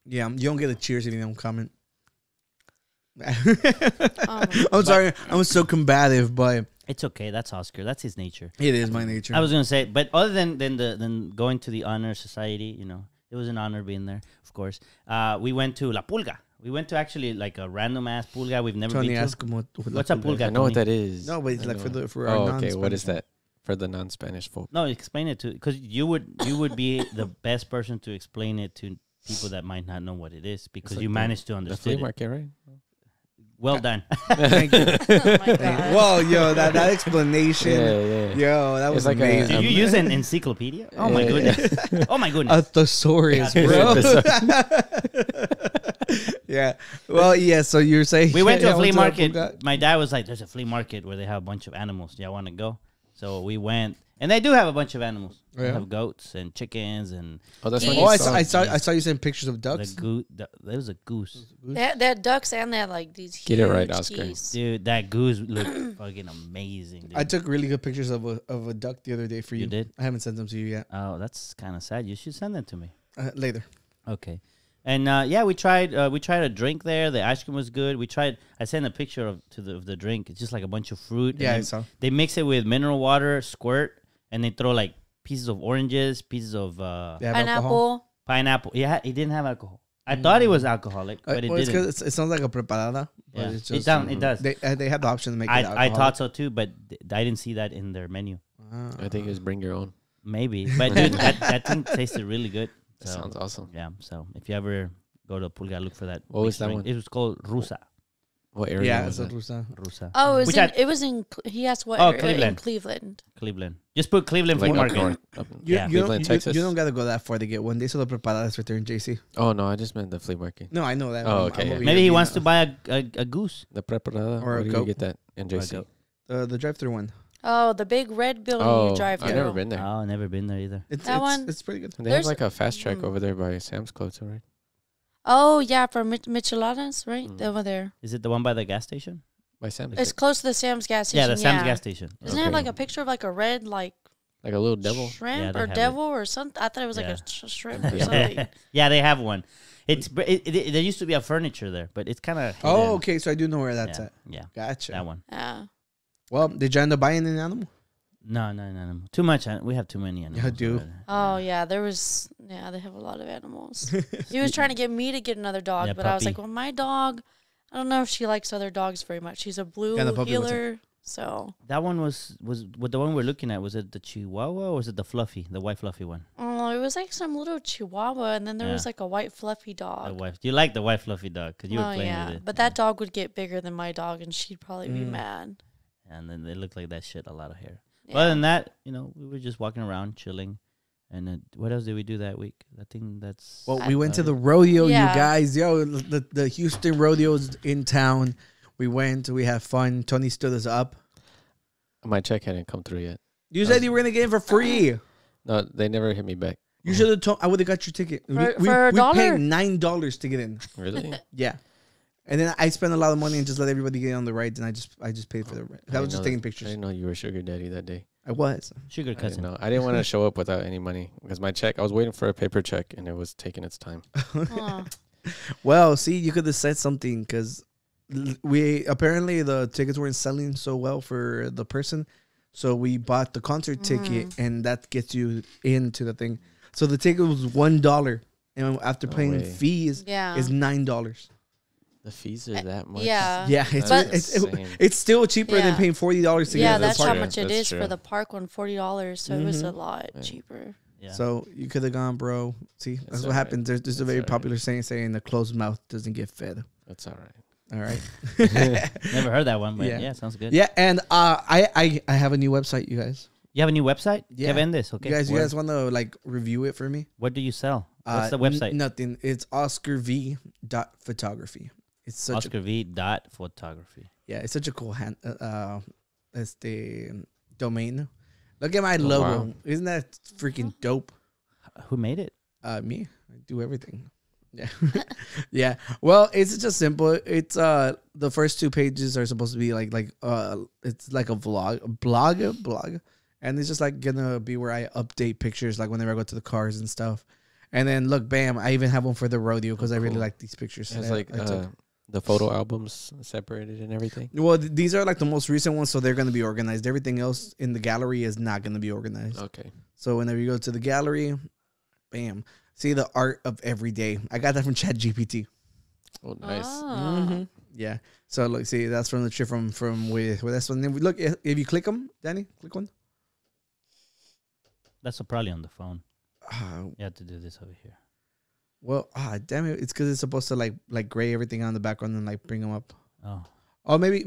Yeah, you don't get a cheers if you don't comment. I'm sorry, I'm so combative, but it's okay. That's Oscar. That's his nature. It is my nature. I was gonna say, but other than going to the honor society, you know, it was an honor being there. Of course, we went to La Pulga. We went to actually like a random ass pulga we've never been to. What's a pulga? I know what that is. No, but it's like for our non-Spanish. Okay, what is that for the non-Spanish folk? No, explain it to because you would be the best person to explain it to people that might not know what it is because you managed to understand the flea market, right? Well done. Thank you. Oh my God. Well, yo, that explanation. Yo, that was like amazing. Did you use an encyclopedia? Oh my goodness. Oh my goodness. A thesaurus, bro. Yeah. Well, yeah. So you're saying we went to a flea market. My dad was like, "There's a flea market where they have a bunch of animals. Do y'all want to go?" So we went, and they do have a bunch of animals. They have goats and chickens and. That's what I saw you send pictures of ducks. There was a goose. They had ducks and they had like these huge Get it right, Oscar. geese. Dude, that goose looked fucking amazing. Dude. I took really good pictures of a duck the other day for you. You did? I haven't sent them to you yet. Oh, that's kind of sad. You should send them to me later. Okay. And yeah, we tried a drink there. The ice cream was good. I sent a picture of the drink. It's just like a bunch of fruit. Yeah, I saw. They mix it with mineral water, squirt, and they throw like pieces of oranges, pieces of pineapple. Yeah, it didn't have alcohol. I thought it was alcoholic, but it didn't. It sounds like a preparada. Yeah. It's just, it does. They have the option to make it alcoholic. I thought so too, but I didn't see that in their menu. I think it's bring your own. Maybe, but dude, that thing tasted really good. That sounds awesome. Yeah, so if you ever go to Pulga, look for that. What was that one? It was called Rusa. What area? Yeah, was it's a Rusa. Oh, it was in. He asked what area? Cleveland. In Cleveland. Just put Cleveland Flea Market. Cleveland, Texas. You don't gotta go that far to get one. They sell the preparadas right there in JC. Oh no, I just meant the flea market. No, I know that. Oh, okay. Maybe he wants to buy a goose. The preparada, or do you get that in JC? The drive-through one. Oh, the big red building you drive through. I've never been there. Oh, never been there either. It's pretty good. They have like a fast track over there by Sam's Club too, right? Oh, yeah, for Micheladas, right? Over there. Is it the one by the gas station? By Sam's. It's close to the Sam's gas station. Yeah, the Sam's gas station. Doesn't it have like a picture of like a red, like a little devil? Shrimp or devil or something? I thought it was like a shrimp or something. Yeah, they have one. There used to be a furniture there, but it's kind of. Oh, okay. So I do know where that's at. Yeah. Gotcha. That one. Yeah. Well, did you end up buying an animal? No. Too much. We have too many animals. I do. Oh, yeah. They have a lot of animals. He was trying to get me to get another dog, but I was like, well, my dog, I don't know if she likes other dogs very much. She's a blue heeler, so. That one was the one we're looking at. Was it the Chihuahua or was it the fluffy, the white fluffy one? Oh, it was like some little Chihuahua, and then there was like a white fluffy dog. You like the white fluffy dog because you were playing with it. But that dog would get bigger than my dog, and she'd probably be mad. And then they looked like that shit, a lot of hair. Yeah. Other than that, we were just walking around, chilling. And what else did we do that week? I think that's... Well, we went to the rodeo, you guys. Yo, the Houston Rodeo's in town. We went. We had fun. Tony stood us up. My check hadn't come through yet. You said you were going to get it for free. No, they never hit me back. You should have told... I would have got your ticket. For $1? We paid $9 to get in. Really? Yeah. And then I spent a lot of money and just let everybody get on the rides, and I just paid for the ride. I was just taking pictures. I didn't know you were sugar daddy that day. I was. Sugar cousin. I didn't want to show up without any money because my check, I was waiting for a paper check and it was taking its time. Well, see, you could have said something because apparently the tickets weren't selling so well for the person. So we bought the concert ticket and that gets you into the thing. So the ticket was $1. And after paying fees, it's $9. The fees are that much. Yeah. Yeah, it's still cheaper than paying $40 to get that's the park. how much it is for the park one, $40. So it was a lot cheaper. Yeah. So you could have gone, bro. See, that's what happens. There's a very popular saying the closed mouth doesn't get fed. That's all right. All right. Never heard that one, but yeah, sounds good. Yeah, and I have a new website, you guys. You have a new website? Yeah. Okay. You guys want to like review it for me? What do you sell? What's the website? Nothing. It's OscarV.photography. It's such OscarV.photography. Yeah, it's such a cool that's the domain. Look at my logo. Wow. Isn't that freaking dope? Who made it? Me. I do everything. Yeah. Yeah. Well, it's just simple. It's the first 2 pages are supposed to be like it's like a blog. And it's just like gonna be where I update pictures like whenever I go to the cars and stuff. And then look, bam, I even have one for the rodeo because I really like these pictures. It's like the photo albums separated and everything. Well, these are like the most recent ones, so they're going to be organized. Everything else in the gallery is not going to be organized. Okay. So whenever you go to the gallery, bam, see the art of every day. I got that from ChatGPT. Oh, nice. Mm-hmm. Yeah. So look, see, that's from the trip from where that's one. Look, if you click them, Danny, click one. That's probably on the phone. You have to do this over here. Well, damn it! It's because it's supposed to like gray everything on the background and like bring them up. Oh, maybe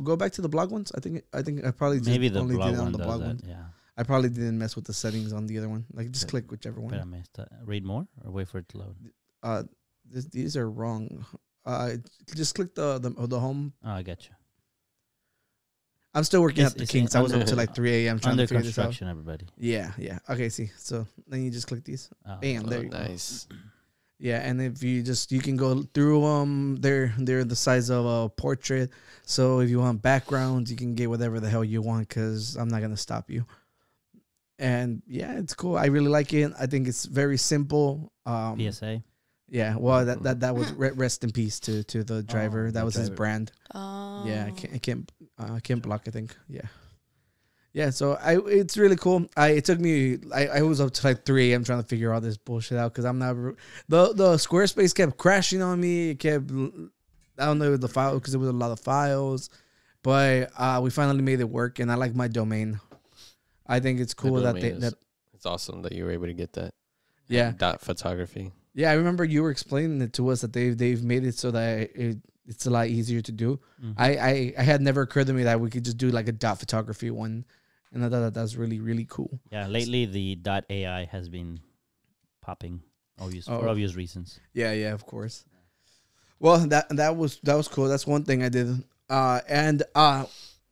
go back to the blog ones. I think I probably just maybe the only blog did it one on the does blog that. one. Yeah. I probably didn't mess with the settings on the other one. Like just click whichever one. Read more or wait for it to load. These are wrong. Just click the home. Oh, I got you. I'm still working out the kinks. I was up till like 3 a.m. trying to figure this out. Construction, everybody. Yeah. Okay, see. So then you just click these. Bam, there you go. Nice. Yeah, and if you can go through them. They're the size of a portrait. So if you want backgrounds, you can get whatever the hell you want because I'm not gonna stop you. And yeah, it's cool. I really like it. I think it's very simple. PSA. Yeah, well, that was rest in peace to the driver. That was his brand. Oh. Yeah, I can't block. I think. Yeah. So it's really cool. It took me. I was up to like 3 a.m. trying to figure all this bullshit out because I'm not. The Squarespace kept crashing on me. It kept. I don't know the file because it was a lot of files, but we finally made it work, and I like my domain. I think it's cool that it's awesome that you were able to get that. Yeah. .photography. Yeah, I remember you were explaining it to us that they've made it so that it's a lot easier to do. Mm-hmm. I had never occurred to me that we could just do like a .photography one, and I thought that was really, really cool. Yeah, lately the .ai has been popping for obvious reasons. Yeah, of course. Well, that was cool. That's one thing I did. And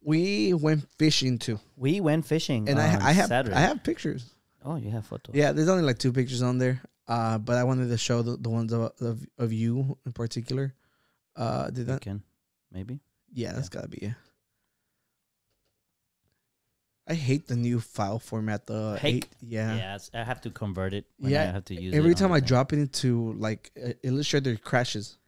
we went fishing too. We went fishing, and I Saturday. I have pictures. Oh, you have photos. Yeah, there's only like 2 pictures on there. But I wanted to show the ones of you in particular. Did that? Maybe. Yeah, that's gotta be it. I hate the new file format. Yeah, I have to convert it. I have to use every time I drop it into like Illustrator, it crashes.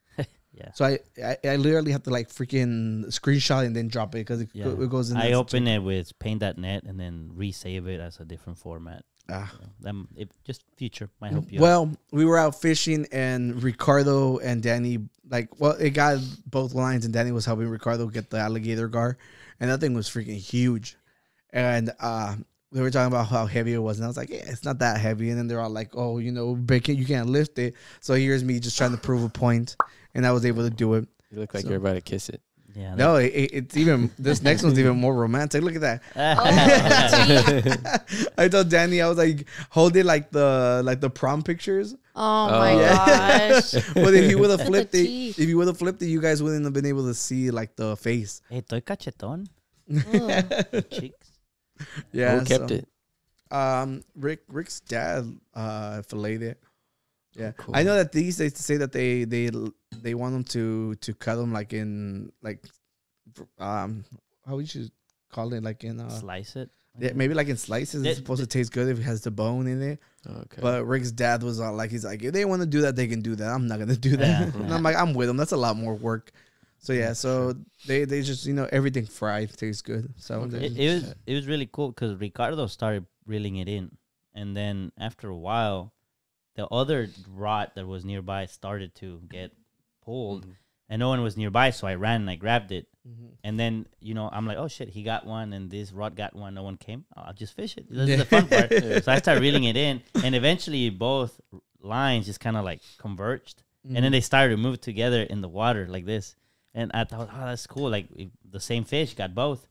Yeah. So I literally have to like freaking screenshot and then drop it because it goes in. I open it with paint.net and then resave it as a different format. It just future might help you. Well, we were out fishing and Ricardo and Danny it got both lines and Danny was helping Ricardo get the alligator gar, and that thing was freaking huge. And they were talking about how heavy it was, and I was like, yeah, it's not that heavy. And then they're all like, oh, bacon, you can't lift it. So here's me just trying to prove a point, and I was able to do it. You look like you're about to kiss it. Yeah. No, it's even this next one's even more romantic. Look at that. I told Danny, I was like, hold it like the prom pictures. Oh my gosh. But if you would have flipped it, you guys wouldn't have been able to see like the face. Estoy cachetón. Cheeks. Yeah. Who kept it? Rick's dad filleted it. Yeah, cool. I know that these days to say that they want them to cut them like in how would you call it, like in slice it. Yeah, maybe like in slices, it's supposed to taste good if it has the bone in it. Okay. But Rick's dad was all like, he's like, if they want to do that, they can do that. I'm not gonna do that. Yeah. And I'm like, I'm with them. That's a lot more work. So yeah, so they just everything fried tastes good. So it was really cool because Ricardo started reeling it in, and then after a while, the other rod that was nearby started to get pulled, and no one was nearby. So I ran and I grabbed it, and then I'm like, oh shit, he got one, and this rod got one. No one came. I'll just fish it. This is the fun part. So I started reeling it in, and eventually both lines just kind of like converged, and then they started to move together in the water like this. And I thought, oh, that's cool. Like the same fish got both,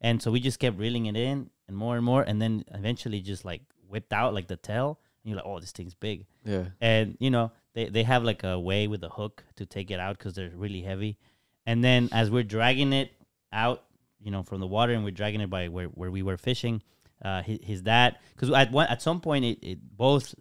and so we just kept reeling it in and more, and then eventually just like whipped out like the tail. And you're like, oh, this thing's big. Yeah. And they have like a way with a hook to take it out because they're really heavy. And then as we're dragging it out, from the water, and we're dragging it by where we were fishing, his dad, because at some point it both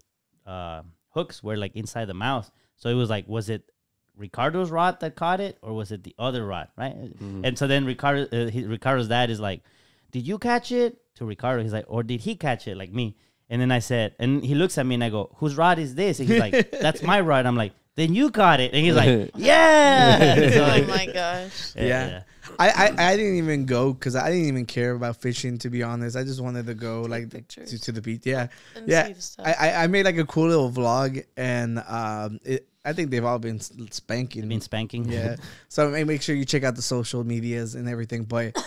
hooks were like inside the mouth, so it was like, was it Ricardo's rod that caught it, or was it the other rod, right? And so then Ricardo's dad is like, did you catch it? To Ricardo, he's like, or did he catch it, like me? And then I said, and he looks at me and I go, whose rod is this? And he's like, that's my rod. I'm like, then you caught it. And he's like, yeah. So oh my gosh. Yeah. I didn't even go because I didn't even care about fishing, to be honest. I just wanted to go like to the beach. Yeah. Yeah. I made like a cool little vlog, and I think they've all been spanking. They've been spanking. Yeah. So make sure you check out the social medias and everything. But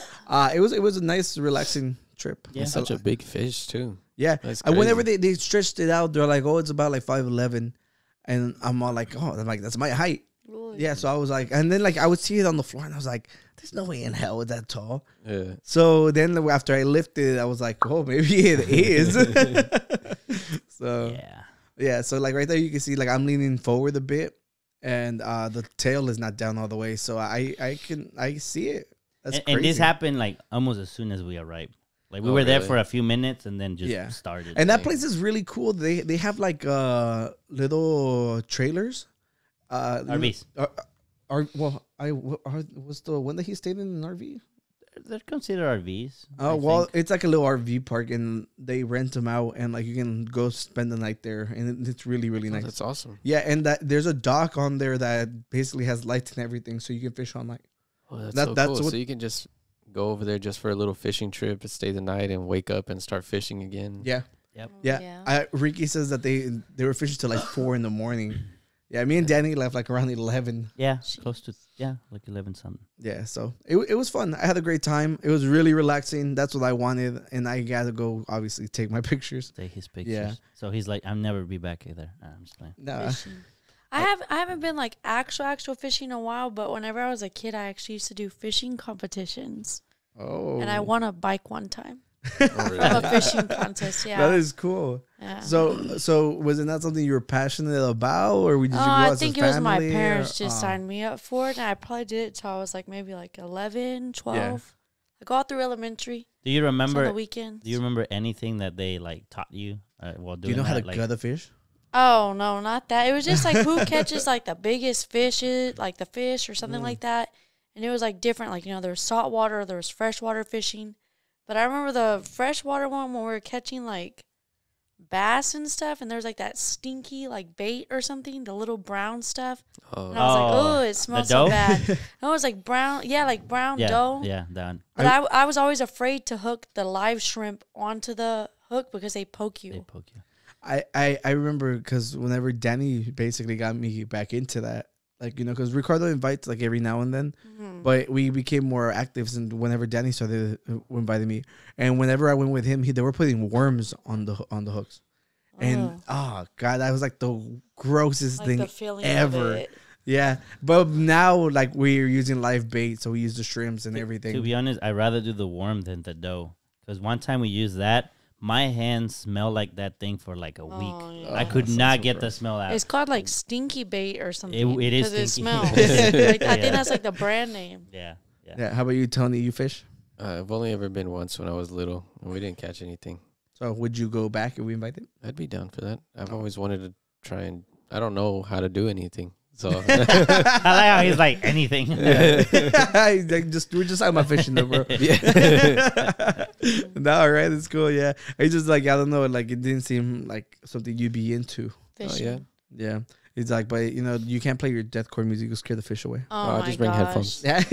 it was a nice, relaxing trip. Yeah. It's such a big fish too. Yeah. Whenever they stretched it out, they're like, oh, it's about like 5'11", and I'm all like, oh, I'm like, that's my height. Really? Yeah. So I was like, and then like I would see it on the floor, and I was like, there's no way in hell it's that tall. Yeah. So then after I lifted it, I was like, oh, maybe it is. So yeah. So like right there, you can see like I'm leaning forward a bit, and the tail is not down all the way, so I see it. That's crazy. And this happened like almost as soon as we arrived. Like we were there for a few minutes and then just started. And that place is really cool. They have like little trailers. RVs. Was the one that he stayed in an RV? They're considered RVs. Oh, well, it's like a little RV park, and they rent them out, and like you can go spend the night there, and it's really, really nice. That's awesome. Yeah, and there's a dock on there that basically has lights and everything, so you can fish all night. Oh, that's cool. So you can just go over there just for a little fishing trip, stay the night, and wake up and start fishing again. Yeah. Yep. Yeah. Ricky says that they were fishing till like 4 a.m. Yeah, me and Danny left like around 11. Yeah, close to like 11 something. Yeah, so it was fun. I had a great time. It was really relaxing. That's what I wanted, and I got to go obviously take my pictures. Take his pictures. Yeah. So he's like, I'll never be back either. I'm just playing. No. I haven't been like actual fishing in a while, but whenever I was a kid, I actually used to do fishing competitions. Oh. And I won a bike one time. Oh, really? From a fishing contest, yeah. That is cool. Yeah. So was it not something you were passionate about, or did you go I think it was my parents just signed me up for it, and I probably did it till I was like maybe like 11, 12. Yeah. Like all through elementary. Do you remember on the weekends? Do you remember anything that they like taught you while doing? Do you know how to like, gut a fish? Oh no, not that. It was just like who catches like the biggest fishes, like the fish or something like that. And it was like different. Like, there was saltwater, there was freshwater fishing. But I remember the freshwater one when we were catching like bass and stuff, and there's like that stinky like bait or something, the little brown stuff. Oh. And I was like, oh, it smells so bad. And it was like brown, like brown dough. Yeah, done. But I was always afraid to hook the live shrimp onto the hook because they poke you. I remember because whenever Danny basically got me back into that, like, because Ricardo invites like every now and then, but we became more active and whenever Danny started inviting me, and whenever I went with him, they were putting worms on the hooks, and oh god, that was like the grossest thing ever. Yeah, but now like we're using live bait, so we use the shrimps and everything. To be honest, I'd rather do the worm than the dough, because one time we used that. My hands smell like that thing for like a week. Yeah. I could not get the smell out. It's called like stinky bait or something. It is stinky. It smells. I think that's like the brand name. Yeah. How about you, Tony? You fish? I've only ever been once when I was little, and we didn't catch anything. So would you go back if we invited? I'd be down for that. I've always wanted to try and I don't know how to do anything. So I like how he's like anything. We're just talking about fishing, though, bro. No, all right, it's cool. Yeah, it's just like I don't know, like it didn't seem like something you'd be into. Fishing. Yeah. It's like, but you can't play your deathcore music; you'll scare the fish away. Oh my just bring headphones. Yeah,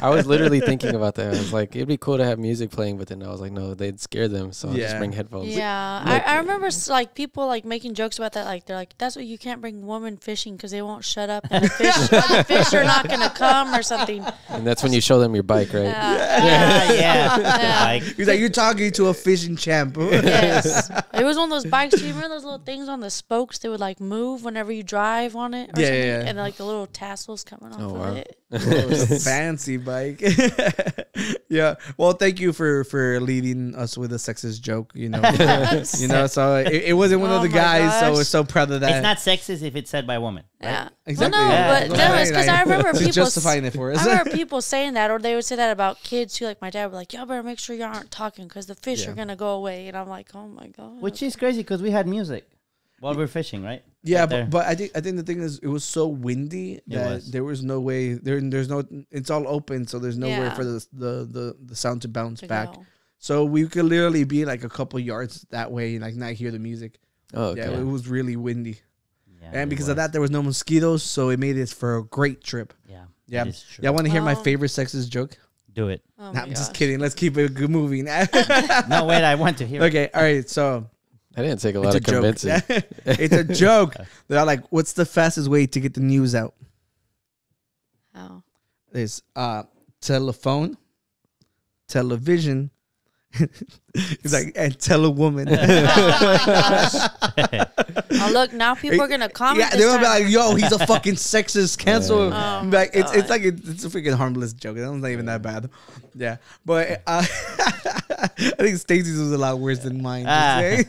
I was literally thinking about that. I was like, it'd be cool to have music playing, but then I was like, no, they'd scare them, so I'll just bring headphones. Yeah, I remember like people like making jokes about that. Like they're like, that's what you can't bring women fishing because they won't shut up, and the fish are not gonna come or something. And that's when you show them your bike, right? Yeah. He's like, you're talking to a fishing champ. Yes, it was one of those bikes. Do you remember those little things on the spokes? They would like move whenever you drive on it. Or something, and like the little tassels coming off of it. Fancy bike. Yeah. Well, thank you for leading us with a sexist joke. You know. So it wasn't one of the guys. So we're so proud of that. It's not sexist if it's said by a woman. Right? Yeah. Exactly. Well, no, but no, it's because I remember people justifying it for us. I remember people saying that, or they would say that about kids too. Like my dad would be like, "Y'all better make sure y'all aren't talking because the fish are gonna go away." And I'm like, "Oh my god." Which is crazy because we had music while we were fishing, right? Yeah, right but I think the thing is, it was so windy that there was no way. There's no. It's all open, so there's nowhere for the sound to bounce back. So we could literally be like a couple yards that way, and like not hear the music. Oh, okay. Yeah, it was really windy, Yeah, and because of that, there was no mosquitoes, so it made it for a great trip. Yeah, Yeah. I want to hear my favorite sexist joke. Do it. Oh Nah, I'm just kidding. Let's keep it moving. No, wait, I want to hear. Okay, all right. So I didn't take a lot of convincing. It's a joke. They're like, what's the fastest way to get the news out? How? There's telephone, television. He's like, and tell a woman. Oh my gosh. Oh look, now people are gonna comment. Yeah, they're gonna be like, "Yo, he's a fucking sexist." Cancel him. Oh Like it's like it's a freaking harmless joke. That one's not even that bad. Yeah, but I think Stacey's was a lot worse than mine. Well,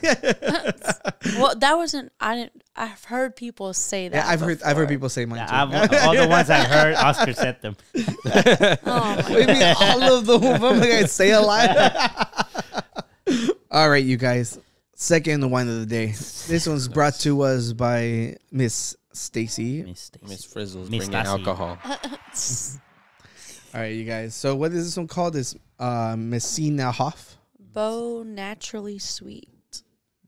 that wasn't. I've heard people say that. Yeah, I've heard people say mine too. All the ones I heard, Oscar said them. Oh my What do you mean all of them? I'm gonna say a lot. All right, you guys. Second wine of the day. This one's brought to us by Miss Stacie. Miss Frizzle's bringing alcohol. All right, you guys. So what is this one called? It's Messina Hoff. Beau Naturally Sweet.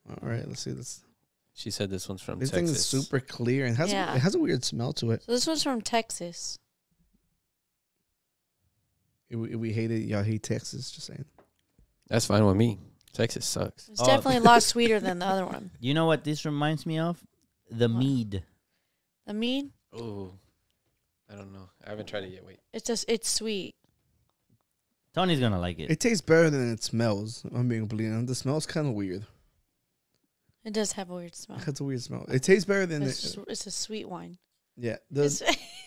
All right, let's see this. She said this one's from This Texas. thing is super clear and it has a weird smell to it. So this one's from Texas. We hate it. Y'all hate Texas. Just saying. That's fine with me. Texas sucks. It's definitely a lot sweeter than the other one. You know what this reminds me of? The mead. The mead? Oh, I don't know. I haven't tried it yet. Wait. It's sweet. Tony's gonna like it. It tastes better than it smells. I'm being completely honest. The smell's kind of weird. It does have a weird smell. It has a weird smell. It tastes better than it's a sweet wine. Yeah.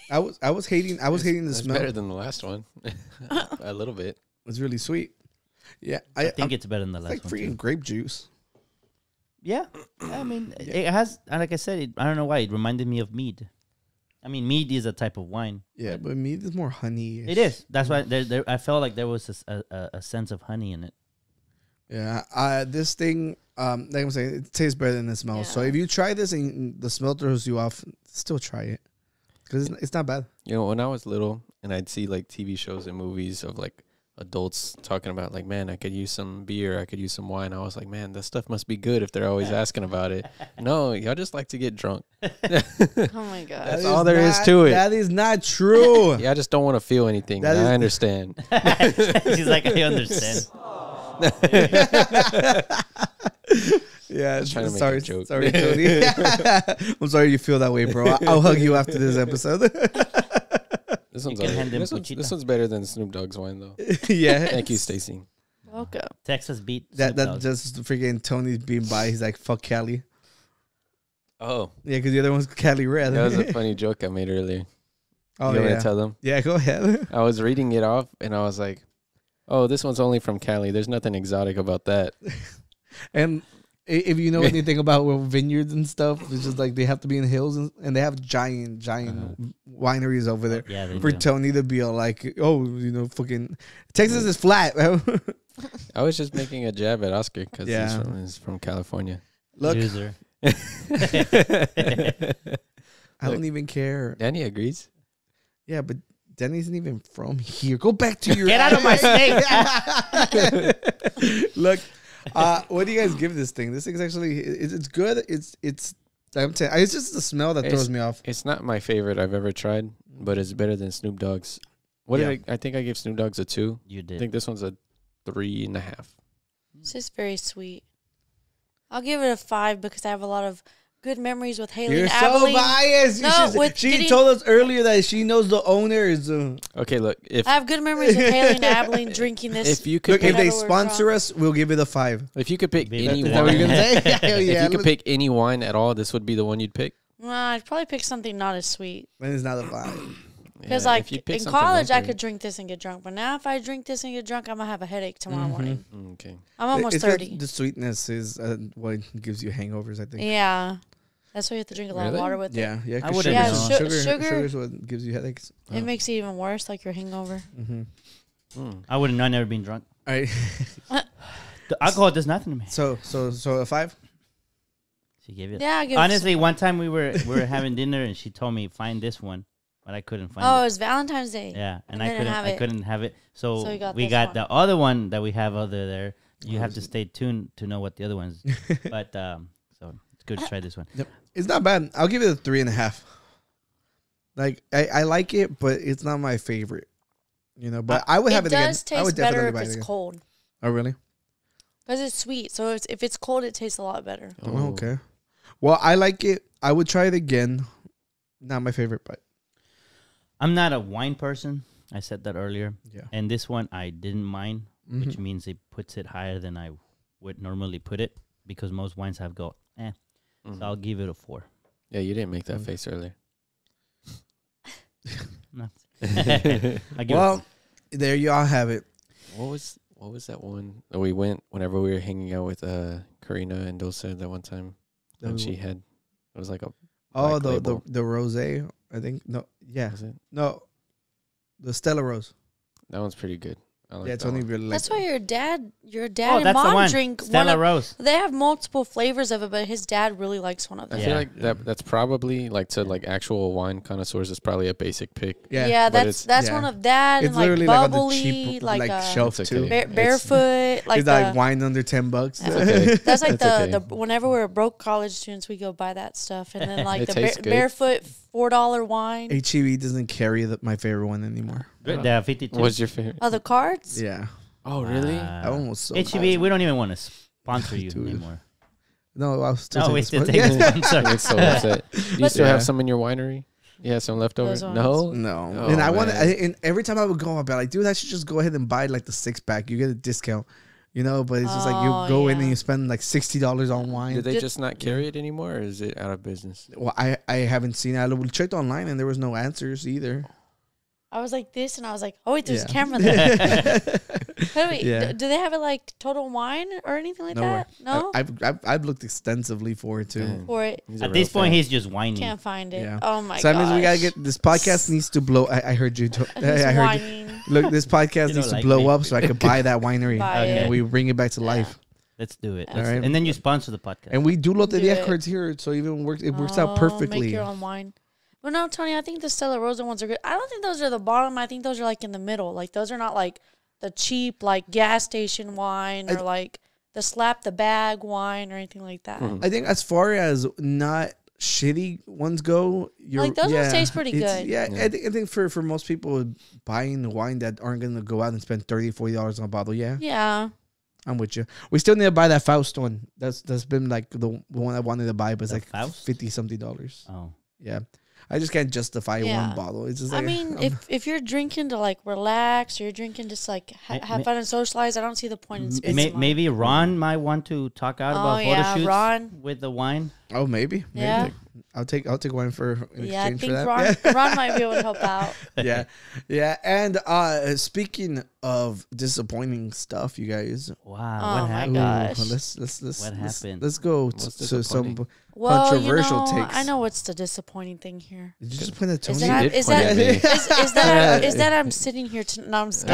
I was hating the smell. Better than the last one. A little bit. It's really sweet. Yeah, I think it's better than the last like one. Freaking too. Grape juice. Yeah, I mean, it has. Like I said, I don't know why it reminded me of mead. I mean, mead is a type of wine. Yeah, but mead is more honey. It is. That's why I felt like there was a sense of honey in it. Yeah, this thing, like I'm saying, it tastes better than it smells. Yeah. So if you try this and the smell throws you off, still try it because it's not bad. You know, when I was little and I'd see like TV shows and movies of like adults talking about like, man, I could use some beer, I could use some wine. I was like, man, that stuff must be good if they're always asking about it. No, y'all just like to get drunk. Oh my god, that's all there is to it. That is not true. Yeah, I just don't want to feel anything. I understand. She's like, I understand. Yeah, trying to make a joke. Sorry, Tony. I'm sorry you feel that way, bro. I'll hug you after this episode. This one's better than Snoop Dogg's wine, though. Yeah. Thank you, Stacie. Welcome. Texas beat that just freaking Tony's being by. He's like, fuck Cali. Oh. Yeah, because the other one's Cali Red. That was a funny joke I made earlier. Oh, you want me to tell them? Yeah, go ahead. I was reading it off, and I was like, oh, this one's only from Cali. There's nothing exotic about that. And if you know anything about vineyards and stuff, it's just like they have to be in the hills, and they have giant wineries over there. Yeah, for Tony to be all like, oh, you know, fucking Texas is flat. I was just making a jab at Oscar because he's from California. Look. Loser. I don't even care. Danny agrees. Yeah, but Danny isn't even from here. Go back to your... Get out of my state. Look, what do you guys give this thing? This thing's actually... It's good. It's just the smell that throws me off. It's not my favorite I've ever tried, but it's better than Snoop Dogg's. What did I think I gave Snoop Dogg's a 2. You did. I think this one's a 3.5. It's just very sweet. I'll give it a 5 because I have a lot of good memories with Haley. You're and so Abilene. biased. No, she told us earlier that she knows the owners. Okay, look. I have good memories with Haley and Abilene drinking this. If you could, if they sponsor us, we'll give it a 5. If you could pick any Is that what you're wine, gonna say? if you could pick any wine at all, this would be the one you'd pick. I'd probably pick something not as sweet. Then it's not a 5. Because in college, I could drink this and get drunk. But now if I drink this and get drunk, I'm going to have a headache tomorrow morning. Okay. I'm almost 30. The sweetness is what gives you hangovers, I think. Yeah. That's why you have to drink a lot of water with it. Yeah. I wouldn't know. Sugar is what gives you headaches. It makes it even worse, like your hangover. I wouldn't know. I've never been drunk. All right. The alcohol does nothing to me. So a 5? She gave it. Yeah, I give Honestly, one time we were having dinner and she told me find this one, but I couldn't find it. Oh, it was Valentine's Day. Yeah, and I couldn't have it. So we got got the other one that we have over there. You have to stay tuned to know what the other one's. But so it's good to try this one. Yep. It's not bad. I'll give it a 3.5. Like I like it, but it's not my favorite. You know, but I would have it again. It does taste better if it's cold. Oh, really? Because it's sweet. So if it's cold, it tastes a lot better. Oh, okay. Well, I like it. I would try it again. Not my favorite, but I'm not a wine person. I said that earlier. Yeah. And this one I didn't mind, which means it puts it higher than I would normally put it because most wines have go, So I'll give it a 4. Yeah, you didn't make that face earlier. No. Well, there you all have it. What was that one that we went whenever we were hanging out with Karina and Dulce that one time? And she had, it was like a the rosé, I think. No, yeah. Was it? No, the Stella Rose. That one's pretty good. I like it's that only one. really. That's why your dad and that's the mom one. drink Stella Rose. They have multiple flavors of it, but his dad really likes one of them. I feel like that's probably like to like actual wine connoisseurs is probably a basic pick. Yeah, that's one of that. It's and like bubbly, cheap, like shelf too. Barefoot, like it's like wine under $10. That's like the whenever we're broke college students, we go buy that stuff, and then like the barefoot $4 wine. HEB doesn't carry my favorite one anymore. The 52. What's your favorite? Oh, the cards? Yeah. Oh, really? I almost sold HEB, we don't even want to sponsor you anymore. No, I was still we still take sponsor. It's so upset. Do you still have some in your winery? Yeah, some leftovers. No. Oh, and I want and every time I would go, I'd be like, dude, I should just go ahead and buy like the 6-pack. You get a discount. You know, but it's just like you go in and you spend like $60 on wine. Did they just not carry it anymore, or is it out of business? Well, I haven't seen it. I checked online and there was no answers either. I was like this, and I was like, oh, wait, there's a camera there. Wait, do they have it like Total Wine or anything like that? No? I've looked extensively for it, too. At this point, he's just whining. Can't find it. Yeah. Oh, my god. So that means we got to get, this podcast needs to blow. I heard you. I heard you. Look, this podcast needs to blow up so I could buy that winery. And we bring it back to life. Let's do it. All right. And then you sponsor the podcast. And we do Loteria cards here, so it works out perfectly. Make your own wine. Well, no, Tony, I think the Stella Rosa ones are good. I don't think those are the bottom. I think those are like in the middle. Like those are not like the cheap like gas station wine or like the slap the bag wine or anything like that. I think as far as not shitty ones go, like those ones taste pretty good. Yeah, I think for most people buying the wine that aren't going to go out and spend $30, $40 on a bottle, yeah, I'm with you. We still need to buy that Faust one. That's been like the one I wanted to buy, but it's like Faust? $50-something. Oh, yeah. I just can't justify one bottle. It's just like, I mean, if you're drinking to like relax or you're drinking just like have fun and socialize, I don't see the point in spending maybe Ron might want to talk out about photo shoots with the wine. Oh, maybe. Yeah. I'll take wine for in exchange for that. Ron might be able to help out. Yeah. And speaking of disappointing stuff, you guys. Wow. What happened? Gosh. What happened? Let's go to some controversial takes. I know what's the disappointing thing here. Did you just point at Tony? Is that I'm sitting here no, I'm just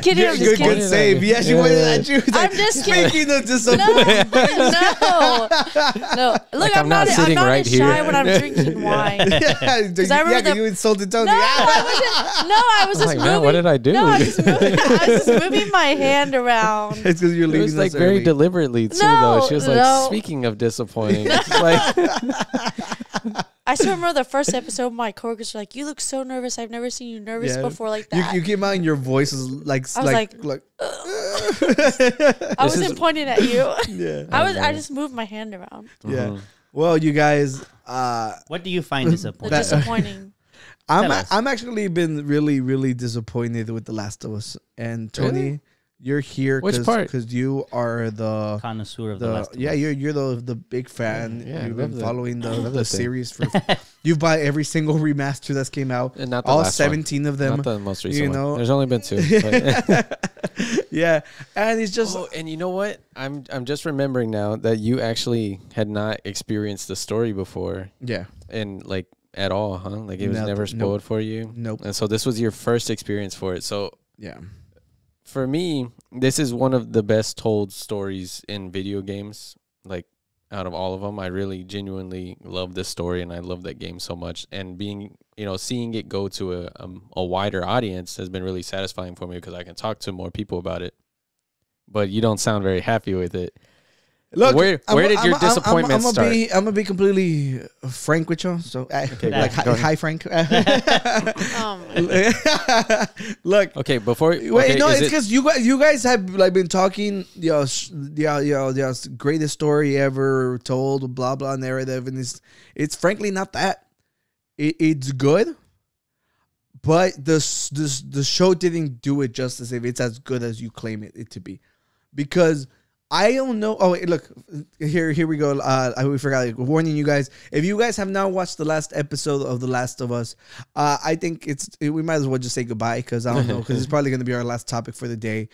kidding. I'm just kidding. Good save. Yeah, she pointed at you. I'm just kidding. Speaking of disappointing. No. No. Look, Like, I'm not sitting right shy here. when I'm drinking wine. Because I remember you insulted Tony. No, I wasn't. No, I was just like, moving. man, what did I do? No, I was just moving my hand around. It's because you're It leaving was like us very early. deliberately too, No, though. She was like, no. speaking of disappointing, it's like, I still remember the first episode. My coworkers were like, "You look so nervous. I've never seen you nervous before like that." You came out and your voice is like, I was like I wasn't pointing at you. yeah, I just moved my hand around. yeah. Well, you guys, What do you find disappointing? Disappointing. I'm actually been really disappointed with The Last of Us. And Tony, Really? you're here Which part? because you are the Connoisseur of the Last of Us. you're the big fan. Yeah, I You've love been the- following I love the that thing. series for you've bought every single remaster that's came out. and not the All last 17 of them. Not the most recent you one. know. There's only been 2. But Yeah, and it's just oh, and you know what? I'm just remembering now that you actually had not experienced the story before, yeah. and like at all, huh? Like it was Nope. never spoiled for you. Nope. And so this was your first experience for it. So Yeah. for me, this is one of the best told stories in video games. Like out of all of them, I really genuinely love this story, and I love that game so much. And being, seeing it go to a wider audience has been really satisfying for me because I can talk to more people about it. But you don't sound very happy with it. Look, where did your disappointment start? I'm gonna be completely frank with you. So, Okay, like, go ahead. hi, Frank. Look, Okay, before wait, no, it's because you guys have like been talking, greatest story ever told, blah blah narrative, and it's frankly not that. It's good, but the show didn't do it justice if it's as good as you claim it to be, because. I don't know. Oh, wait, look, here we go. We forgot, like, warning you guys. If you guys have not watched the last episode of The Last of Us, I think we might as well just say goodbye, because I don't know, because it's probably going to be our last topic for the day.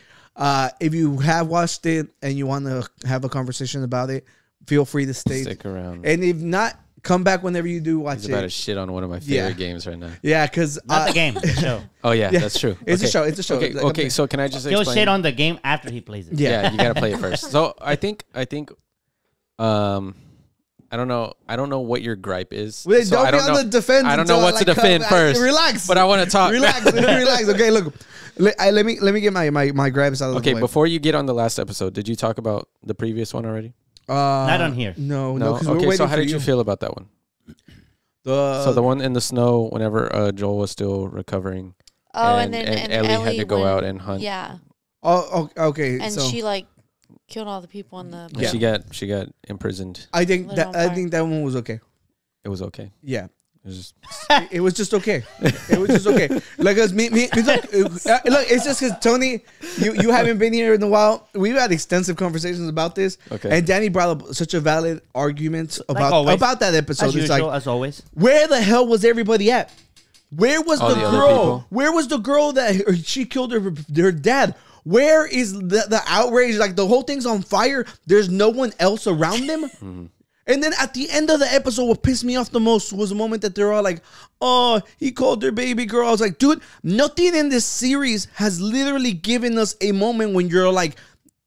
If you have watched it and you want to have a conversation about it, feel free to stick around. And if not, come back whenever you do watch He's it. about to shit on one of my favorite games right now. Yeah, because Not the game, the show. Oh yeah, that's true. It's Okay. a show. It's a show. Okay. So can I just He'll explain? shit on the game after he plays it. Yeah. Yeah, you gotta play it first. So I think, I don't know what your gripe is. Wait, So don't I be don't on know. the defense. I don't know until what to defend first. Relax. But I want to talk. Relax. Okay, look. Let me get my grabs out of the Okay, way. before you get on the last episode, did you talk about the previous one already? Not on here. No. No. 'Cause we're Okay, so waiting how for did you feel about that one? So the one in the snow, whenever Joel was still recovering. Oh, and Ellie had to go out and hunt. Yeah, Oh, okay. and so she like killed all the people on the. And she got imprisoned. I think Lit on that fire. one was okay. It was okay. Yeah. It was just It was just okay. It was just okay. Like, cause me look, it's just because Tony, you haven't been here in a while. We've had extensive conversations about this. Okay. And Danny brought up such a valid argument always. about that episode. As It's usual, like, as always. where the hell was everybody at? Where was All the the other girl? people? Where was the girl that she killed her dad? Where is the outrage? Like, the whole thing's on fire. There's no one else around them. And then at the end of the episode, what pissed me off the most was the moment that they're all like, oh, he called her baby girl. I was like, dude, nothing in this series has literally given us a moment when you're like,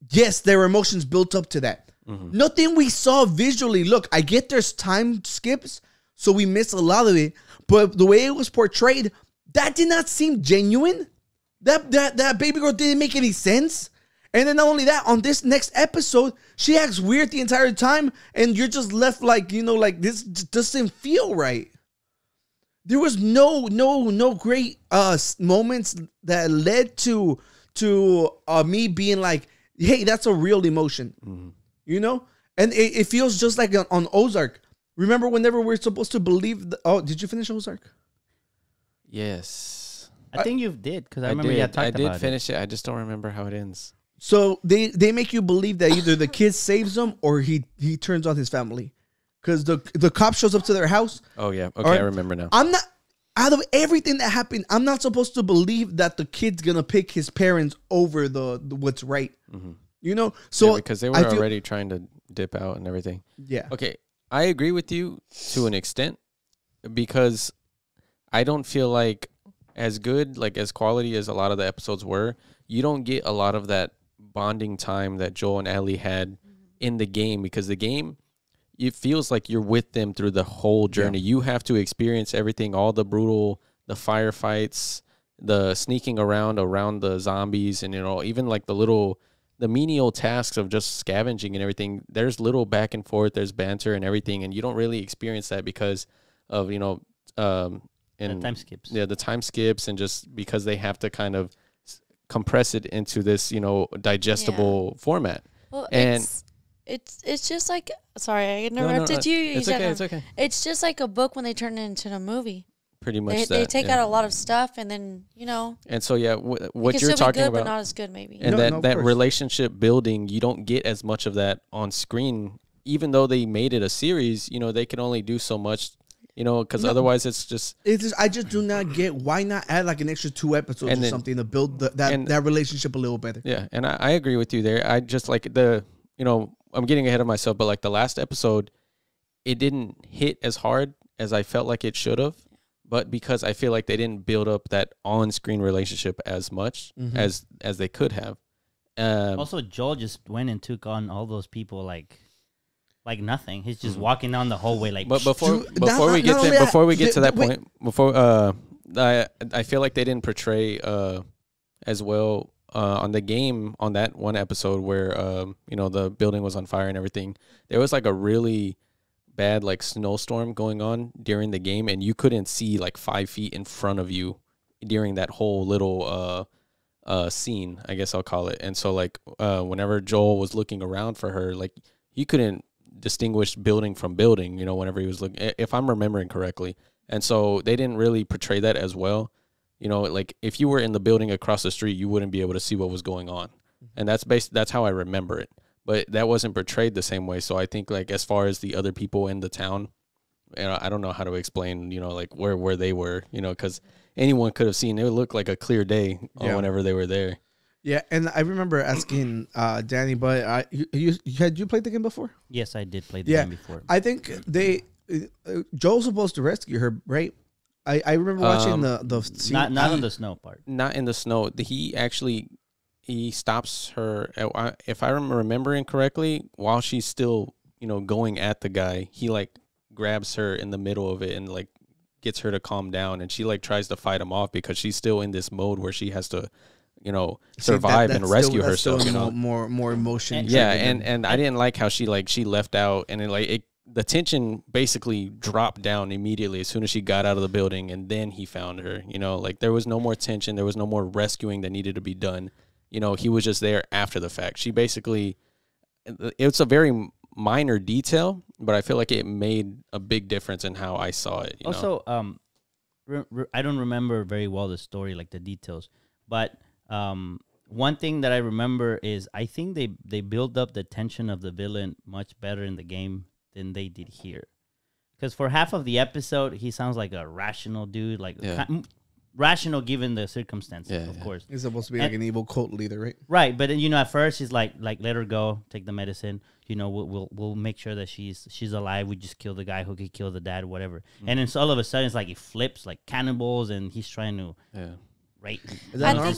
yes, their emotions built up to that. Nothing we saw visually. Look, I get there's time skips, so we miss a lot of it. But the way it was portrayed, that did not seem genuine. That baby girl didn't make any sense. And then not only that, on this next episode, she acts weird the entire time, and you're just left like, like this doesn't feel right. There was no great moments that led to me being like, hey, that's a real emotion, And it feels just like on Ozark. Remember whenever we're supposed to believe? Did you finish Ozark? yes. I think you did, because I remember you had talked about it. I did finish it. I just don't remember how it ends. So they make you believe that either the kid saves them or he turns on his family, because the cop shows up to their house. Oh yeah, okay, I remember now. I'm not, out of everything that happened, I'm not supposed to believe that the kid's gonna pick his parents over the what's right. So Yeah, because they were already trying to dip out and everything. Yeah. Okay, I agree with you to an extent, because I don't feel like as good, like as quality as a lot of the episodes were, you don't get a lot of that bonding time that Joel and Ellie had in the game, because the game, it feels like you're with them through the whole journey. You have to experience everything, all the brutal, the firefights, the sneaking around the zombies, and even like the menial tasks of just scavenging and everything. There's little back and forth, there's banter and everything, and you don't really experience that because of the time skips. Yeah, the time skips, and just because they have to kind of compress it into this digestible format. Well, and it's just like, sorry, I interrupted you. It's okay. It's okay. It's just like a book when they turn it into a movie. Pretty much they take out a lot of stuff, and then And so what you're talking good, about, but not as good maybe. And that relationship building, you don't get as much of that on screen. Even though they made it a series, they can only do so much. Because otherwise it's just. I just do not get why not add like an extra 2 episodes or something to build that relationship a little better. Yeah, and I agree with you there. I just like I'm getting ahead of myself, but like the last episode, it didn't hit as hard as I felt like it should have. But because I feel like they didn't build up that on-screen relationship as much as they could have. Also, Joel just went and took on all those people like nothing. He's just walking down the hallway like. But before we get to that point, I feel like they didn't portray as well on the game on that one episode where the building was on fire and everything. There was like a really bad like snowstorm going on during the game, and you couldn't see like 5 feet in front of you during that whole little scene, I guess I'll call it. And so like whenever Joel was looking around for her, like he couldn't distinguish building from building, whenever he was looking, if I'm remembering correctly. And so they didn't really portray that as well. Like if you were in the building across the street, you wouldn't be able to see what was going on. And that's how I remember it. But that wasn't portrayed the same way. So I think like as far as the other people in the town, I don't know how to explain, like where they were, because anyone could have seen. It would look like a clear day whenever they were there. Yeah, and I remember asking Danny, but had you played the game before? Yes, I did play the game before. I think Joel's supposed to rescue her, right? I remember watching the scene. Not on the snow part. Not in the snow. He stops her. If I'm remembering correctly, while she's still, going at the guy, he like grabs her in the middle of it and like gets her to calm down, and she like tries to fight him off because she's still in this mode where she has to, survive and rescue herself. More emotion. Yeah, and I didn't like how she left out, and the tension basically dropped down immediately as soon as she got out of the building, and then he found her. Like there was no more tension, there was no more rescuing that needed to be done. He was just there after the fact. She basically, it's a very minor detail, but I feel like it made a big difference in how I saw it. Also, I don't remember very well the story, like the details, but one thing that I remember is I think they build up the tension of the villain much better in the game than they did here. Because for half of the episode, he sounds like a rational dude, rational given the circumstances, of course. He's supposed to be like an evil cult leader, right? Right, but at first he's like let her go, take the medicine. We'll make sure that she's alive. We just kill the guy who could kill the dad, whatever. Mm-hmm. And then so all of a sudden it's like it flips like cannibals, and he's trying to rape. Is that not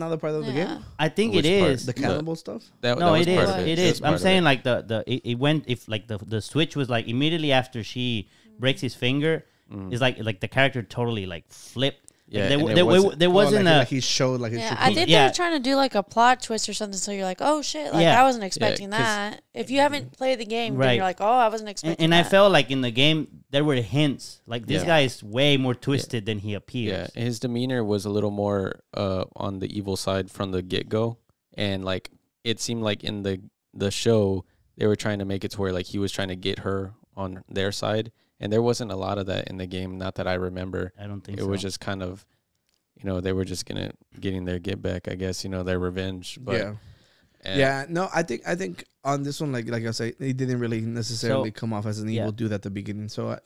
the part of the game? I think it is the cannibal stuff. It is. It is. I'm saying like it went if like the switch was like immediately after she breaks his finger. It's like the character totally like flipped. Yeah, like there wasn't like he showed like I think they were trying to do like a plot twist or something, so you're like, oh shit, like I wasn't expecting that. If you haven't played the game, then you're like, oh, I wasn't expecting. And I felt like in the game there were hints, like this guy is way more twisted than he appears. Yeah, his demeanor was a little more on the evil side from the get go, and like it seemed like in the show they were trying to make it to where like he was trying to get her on their side. And there wasn't a lot of that in the game, not that I remember. I don't think it was just kind of, they were just getting their get back, I guess, their revenge. But no, I think on this one, like I said, he didn't really necessarily come off as an evil dude at the beginning. So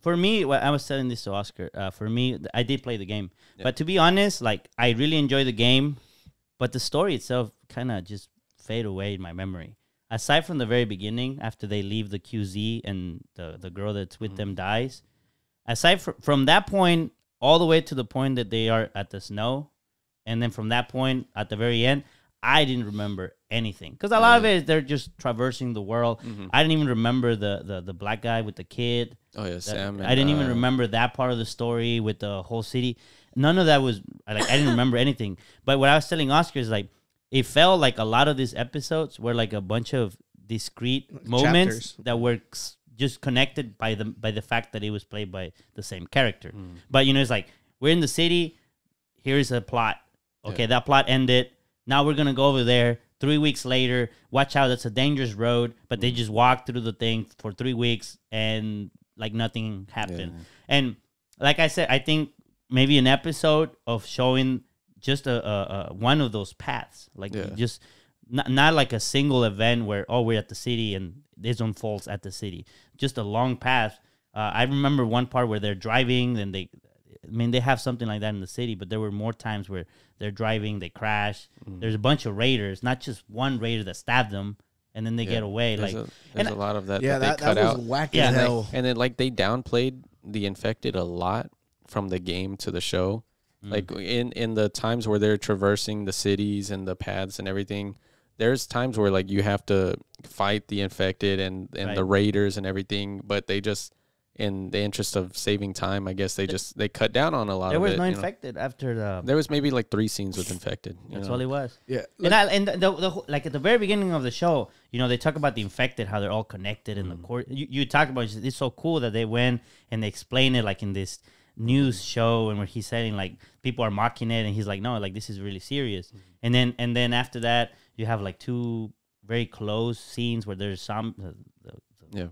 For me, I was telling this to Oscar. For me, I did play the game, but to be honest, like I really enjoyed the game, but the story itself kind of just fade away in my memory. Aside from the very beginning, after they leave the QZ and the girl that's with them dies, aside from that point all the way to the point that they are at the snow, and then from that point at the very end, I didn't remember anything, because a lot of it is they're just traversing the world. I didn't even remember the black guy with the kid. Oh yeah, Sam. I didn't even remember that part of the story with the whole city. None of that was like, I didn't remember anything. But what I was telling Oscar is like, it felt like a lot of these episodes were like a bunch of discrete moments that were just connected by the fact that it was played by the same character. But you know, it's like, we're in the city, here's a plot. Okay, that plot ended. Now we're gonna go over there. 3 weeks later, watch out, that's a dangerous road. But they just walked through the thing for 3 weeks and like nothing happened. And like I said, I think maybe an episode of showing just a one of those paths, like just not like a single event where we're at the city and this unfolds at the city. Just a long path. I remember one part where they're driving and they have something like that in the city, but there were more times where they're driving, they crash. There's a bunch of raiders, not just one raider that stabbed them, and then they get away. There's a lot of that. Yeah, that they cut out. Whack as hell. And then like they downplayed the infected a lot from the game to the show. Like in the times where they're traversing the cities and the paths and everything, there's times where like you have to fight the infected and the raiders and everything, but they just, in the interest of saving time, I guess they cut down on a lot of it. There was no infected after the... There was maybe like 3 scenes with infected. That's all it was. Yeah. And the like at the very beginning of the show, you know, they talk about the infected, how they're all connected in the court. You talk about it's so cool that they went and they explain it like in this news show, and where he's saying like people are mocking it, and he's like, no, like this is really serious. And then after that, you have like 2 very close scenes where there's some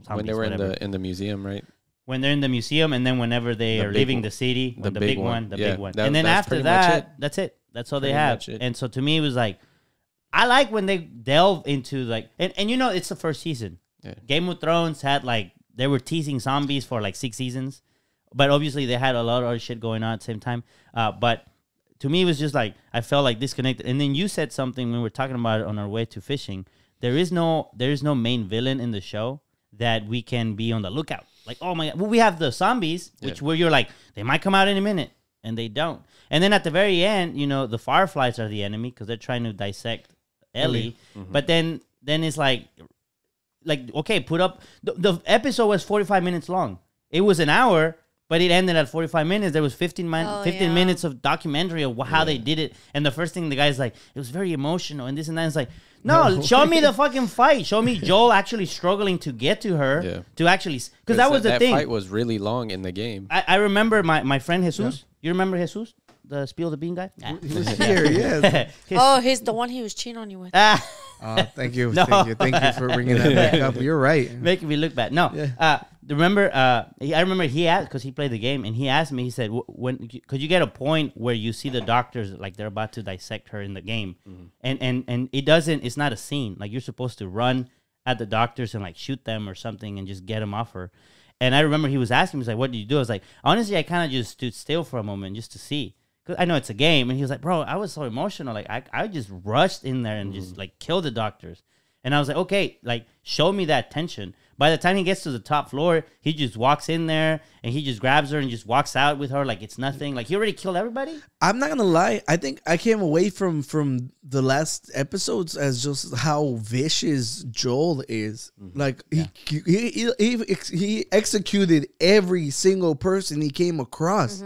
when they were in the museum, right? When they're in the museum, and then whenever they are leaving the city, the big one. And then after that, that's it. That's all they have. And so to me, it was like, I like when they delve into like, and you know, it's the first season. Yeah. Game of Thrones had like, they were teasing zombies for like 6 seasons, but obviously they had a lot of other shit going on at the same time. But to me, it was just like, I felt like disconnected. And then you said something when we were talking about it on our way to fishing. There is no main villain in the show that we can be on the lookout. Like, oh my God. Well, we have the zombies, which where you're like, they might come out any minute, and they don't. And then at the very end, you know, the fireflies are the enemy because they're trying to dissect Ellie. But then it's like, okay, put up. The episode was 45 minutes long. It was an hour, but it ended at 45 minutes. There was 15 minutes of documentary of how they did it. And the first thing the guy's like, it was very emotional and this and that. It's like, no, show me the fucking fight. Show me Joel actually struggling to get to her to actually, because that was the thing. That fight was really long in the game. I remember my friend Jesus. You remember Jesus? The Spiel the Bean guy? He was here, yes. He's the one he was cheating on you with. Thank you. Thank you for bringing that back up. You're right. Making me look bad. No. Remember, I remember he asked, because he played the game, and he asked me, he said, could you get a point where you see the doctors, like they're about to dissect her in the game, and it's not a scene. Like you're supposed to run at the doctors and like shoot them or something and just get them off her. And I remember he was asking me, he's like, what did you do? I was like, honestly, I kind of just stood still for a moment just to see. Because I know it's a game. And he was like, bro, I was so emotional. Like, I just rushed in there and just, like, killed the doctors. And I was like, okay, like, show me that tension. By the time he gets to the top floor, he just walks in there and he just grabs her and just walks out with her like it's nothing. Like, he already killed everybody? I'm not going to lie. I think I came away from the last episodes as just how vicious Joel is. Like, he executed every single person he came across.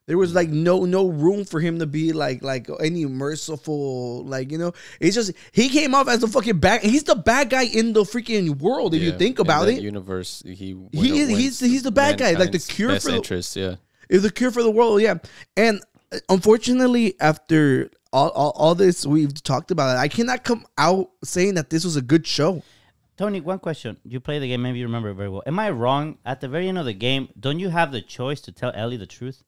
There was like no room for him to be like any merciful, like, you know. It's just he came off as the fucking bad. He's the bad guy in the freaking world. If you think about it, universe, he's the bad guy, like the cure for the interest. Is the cure for the world. Yeah, and unfortunately, after all this we've talked about, I cannot come out saying that this was a good show. Tony, one question. You play the game, maybe you remember it very well. Am I wrong? At the very end of the game, don't you have the choice to tell Ellie the truth?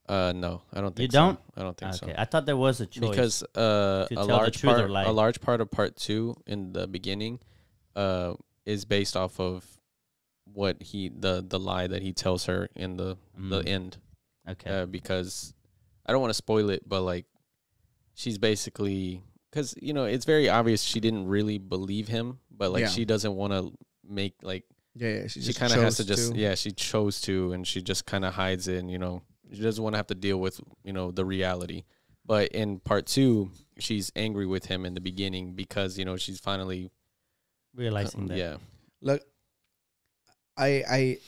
No, I don't think you don't. I don't think so. I thought there was a choice because a large part of part 2 in the beginning is based off of what the lie that he tells her in the end. Okay. Because I don't want to spoil it, but like she's basically, because you know it's very obvious she didn't really believe him, but like she doesn't want to make like she kind of has to just she chose to, and she just kind of hides it, and you know. She doesn't want to have to deal with, you know, the reality. But in part 2, she's angry with him in the beginning because, you know, she's finally realizing that. Yeah. Look, it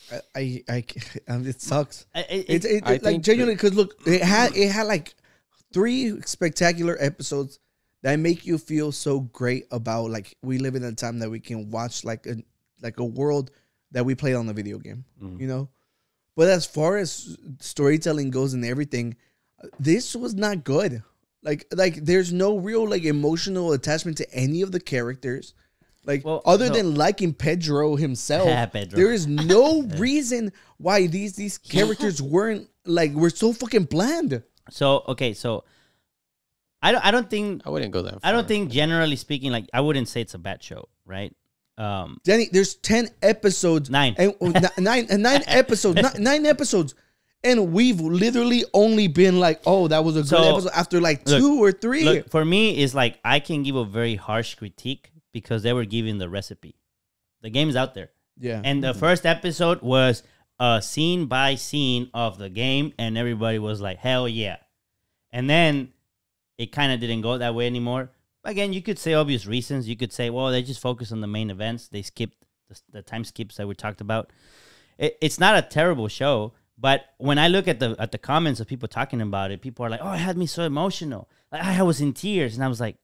sucks. I like genuinely, because look, it had like 3 spectacular episodes that make you feel so great about like we live in a time that we can watch like a world that we play on the video game, you know. But as far as storytelling goes and everything, this was not good. Like there's no real like emotional attachment to any of the characters. Like, other than liking Pedro himself, there is no reason why these characters were so fucking bland. So, okay, so I don't think... I wouldn't go that far. I don't think, generally speaking, like, I wouldn't say it's a bad show, right? Danny, there's 10 episodes. 9. And, 9 episodes. 9 episodes. And we've literally only been like, oh, that was a good episode after like 2 or 3. Look, for me, it's like I can give a very harsh critique because they were giving the recipe. The game's out there. Yeah. And the first episode was a scene by scene of the game, and everybody was like, hell yeah. And then it kind of didn't go that way anymore. Again, you could say obvious reasons. You could say, well, they just focus on the main events. They skipped the time skips that we talked about. It's not a terrible show, but when I look at the comments of people talking about it, people are like, oh, it had me so emotional. Like, I was in tears. And I was like,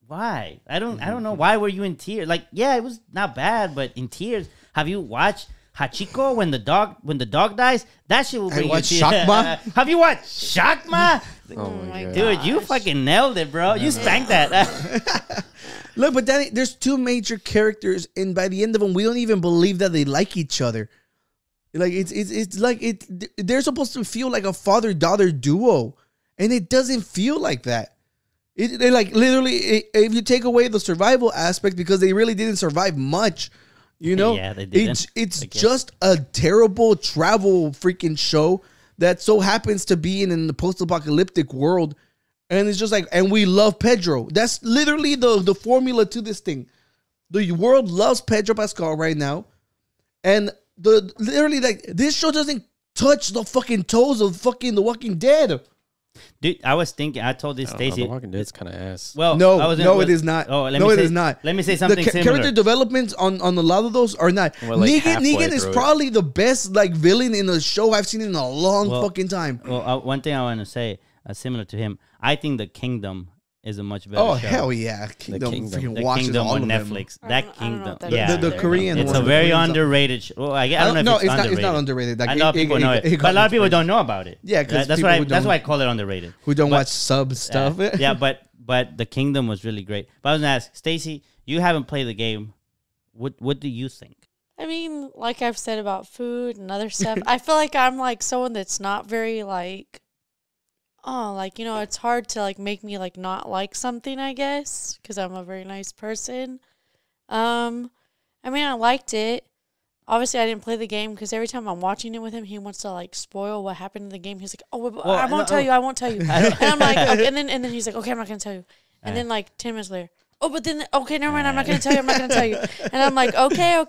why? I don't know. Why were you in tears? Like, yeah, it was not bad, but in tears. Have you watched Hachiko when the dog dies? That shit will bring you tears. Shakma? Have you watched Shakma? Oh my God. Dude, you fucking nailed it, bro. You spanked that. Look, but Danny, there's 2 major characters, and by the end of them, we don't even believe that they like each other. Like it's like they're supposed to feel like a father-daughter duo, and it doesn't feel like that. They like literally, if you take away the survival aspect, because they really didn't survive much, you know, yeah, they didn't. It's just a terrible travel freaking show that so happens to be in the post-apocalyptic world, and it's just like, and we love Pedro. That's literally the formula to this thing. The world loves Pedro Pascal right now, and literally like this show doesn't touch the fucking toes of fucking The Walking Dead. Dude, I was thinking. I told this Stacie. The Walking Dead's kind of ass. Well, it is not. Oh, it is not. Let me say something similar. Character developments on a lot of those are not. Like Negan is probably the best like villain in a show I've seen in a long fucking time. Well, one thing I want to say, similar to him, I think The Kingdom is a much better show. Hell yeah. Kingdom. The Kingdom on Netflix. That Kingdom. Yeah. The Korean It's one. a very underrated show. Well, I don't know if it's underrated. It's not underrated. Like, a lot of people know it. But a lot of people don't know about it. Yeah, because that's why I call it underrated. Who don't watch sub stuff. Yeah, but The Kingdom was really great. But I was going to ask, Stacie, you haven't played the game. What do you think? I mean, like I've said about food and other stuff, I feel like I'm like someone that's not very like, like, you know, it's hard to like make me like not like something, I guess, because I'm a very nice person. I mean, I liked it. Obviously, I didn't play the game because every time I'm watching it with him, he wants to like spoil what happened in the game. He's like, I won't tell you. I won't tell you. And I'm like, okay. and then he's like, okay, I'm not gonna tell you. And then like 10 minutes later, but then okay, never mind. I'm not gonna tell you. I'm not gonna tell you. And I'm like, okay.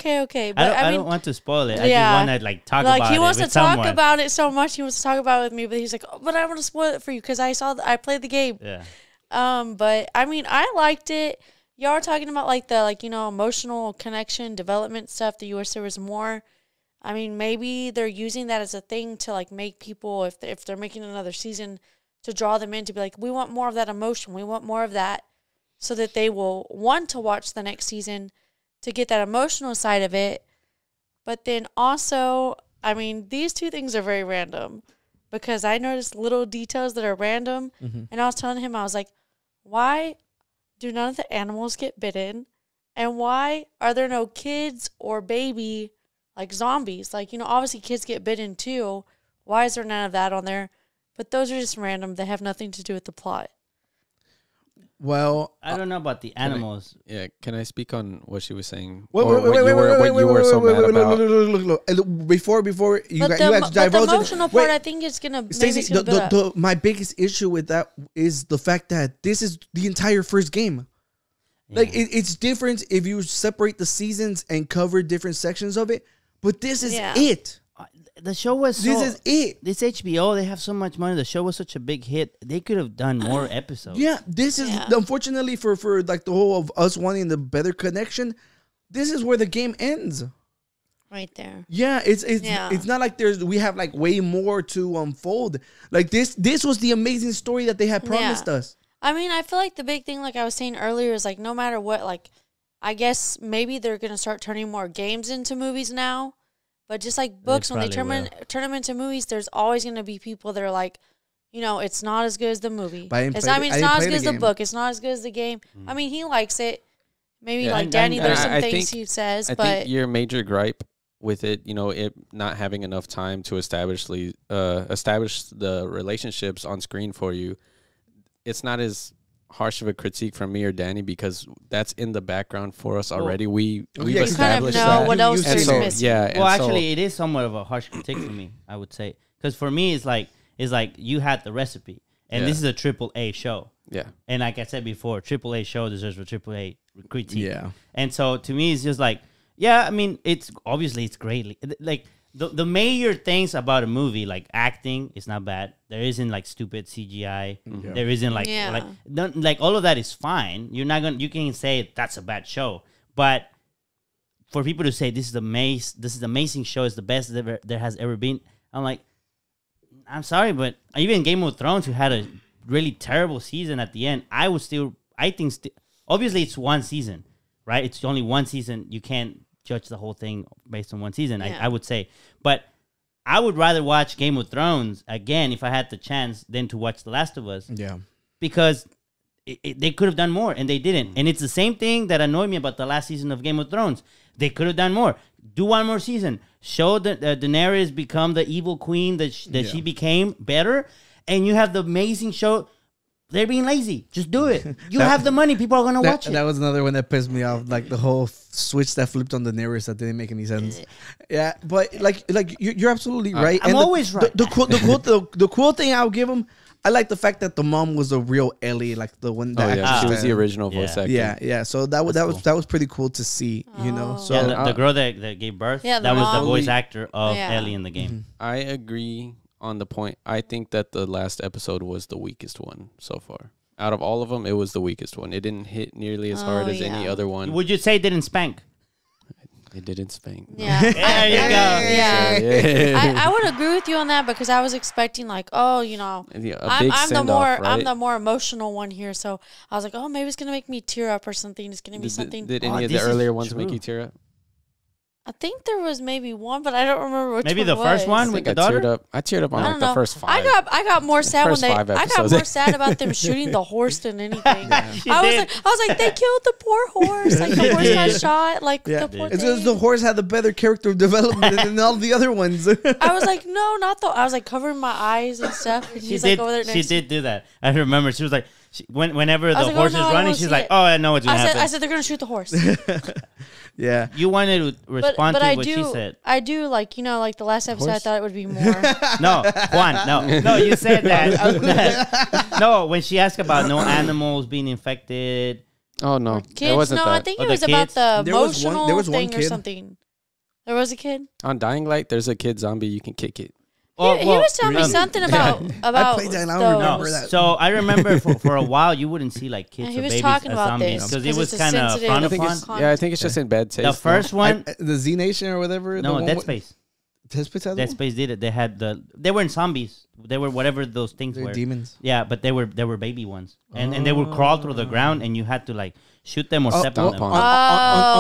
But I don't want to spoil it. I just want to like talk about it. Like he wants to talk someone. about it so much. He wants to talk about it with me, but he's like, but I want to spoil it for you because I played the game. Yeah. But I mean, I liked it. Y'all are talking about like the like, you know, emotional connection development stuff that you wish there was more. I mean, maybe they're using that as a thing to like make people, if they're making another season, to draw them in to be like, we want more of that emotion. We want more of that, so that they will want to watch the next season to get that emotional side of it. But then also, I mean, these 2 things are very random because I noticed little details that are random. Mm-hmm. And I was telling him, I was like, why do none of the animals get bitten? And why are there no kids or baby like zombies? Like, you know, obviously kids get bitten too. Why is there none of that on there? But those are just random. They have nothing to do with the plot. Well, I don't know about the animals. Can I speak on what she was saying? Wait, Before you actually divulge the emotional part, I think it's gonna. Stacie, my biggest issue with that is the fact that this is the entire first game. Yeah. Like it's different if you separate the seasons and cover different sections of it, but this is it. the show was this is it. This HBO, they have so much money. The show was such a big hit. They could have done more episodes. Yeah, this is unfortunately for like the whole of us wanting the better connection. This is where the game ends. Right there. Yeah, it's not like we have like way more to unfold. Like this was the amazing story that they had promised us. I mean, I feel like the big thing, like I was saying earlier, is like no matter what, like I guess maybe they're gonna start turning more games into movies now. But just like books, when they turn them into movies, there's always going to be people that are like, you know, it's not as good as the movie. It's not as good as the book. It's not as good as the game. I mean, he likes it. Maybe like Danny, there's some things he says. But I think your major gripe with it, you know, it not having enough time to establish the relationships on screen for you, it's not as harsh of a critique from me or Danny because that's in the background for us already. We've established that. What else is missing. Yeah. Well, actually, it is somewhat of a harsh critique for me, I would say, because for me, it's like you had the recipe, and this is a AAA show. Yeah. And like I said before, AAA show deserves a AAA critique. Yeah. And so to me, it's just like, yeah, I mean, it's great. Like the major things about a movie, like acting, is not bad. There isn't like stupid CGI. Mm-hmm. There isn't like all of that is fine. You can say that's a bad show, but for people to say this is amazing show, it's the best there has ever been, I'm like, I'm sorry, but even Game of Thrones, who had a really terrible season at the end, obviously it's one season, right? It's only one season. You can't judge the whole thing based on one season, I would say. But I would rather watch Game of Thrones again if I had the chance than to watch The Last of Us. Yeah. Because they could have done more, and they didn't. And it's the same thing that annoyed me about the last season of Game of Thrones. They could have done more. Do one more season. Show that Daenerys become the evil queen that she became better. And you have the amazing show. They're being lazy. Just do it. You have the money. People are going to watch it. That was another one that pissed me off. Like the whole switch that flipped on Daenerys that didn't make any sense. Yeah, but like you're absolutely right. I'm always right. The cool thing I'll give them, I like the fact that the mom was a real Ellie, like the one that she was the original voice actor. Yeah. So that was pretty cool to see, you know. So the girl that gave birth, that was the voice actor of Ellie in the game. Mm-hmm. I agree on the point. I think that the last episode was the weakest one so far. Out of all of them, it was the weakest one. It didn't hit nearly as hard as any other one. Would you say it didn't spank? It didn't spank. Yeah. There you go. Yeah. I would agree with you on that because I was expecting like, oh, you know, I'm the more emotional one here. So I was like, oh, maybe it's going to make me tear up or something. It's going to be something. Did any of the earlier ones make you tear up? I think there was maybe one, but I don't remember which maybe one. Maybe the first one with the daughter? I teared up on like the first 5. I got more sad when I got more sad about them shooting the horse than anything. I was like, they killed the poor horse. Like the horse got shot. Like the poor it's just the horse had the better character development than all the other ones. I was like, no, not the. I was like covering my eyes and stuff. And he's like over there next. She did do that. I remember she was like, whenever the horse is running, she's like, oh, I know what's gonna happen. I said they're gonna shoot the horse. Yeah, you wanted to respond to what she said. I do, like, you know, like the last episode, I thought it would be more. No, Juan, no, you said that. No, when she asked about no animals being infected. Oh no, kids. It wasn't that. I think it was about the emotional thing or something. There was a kid on Dying Light. There's a kid zombie. You can kick it. He was telling me something about I played that and I don't remember that. So I remember for a while you wouldn't see like kids or babies as zombies because it was kind of frowned upon. Yeah, I think it's just in bad taste. The first one, the Z Nation or whatever. No, Dead Space. Dead Space did it. They had they weren't zombies. They were whatever those things were. Demons. Yeah, but they were baby ones, and they would crawl through the ground, and you had to like shoot them or step on them.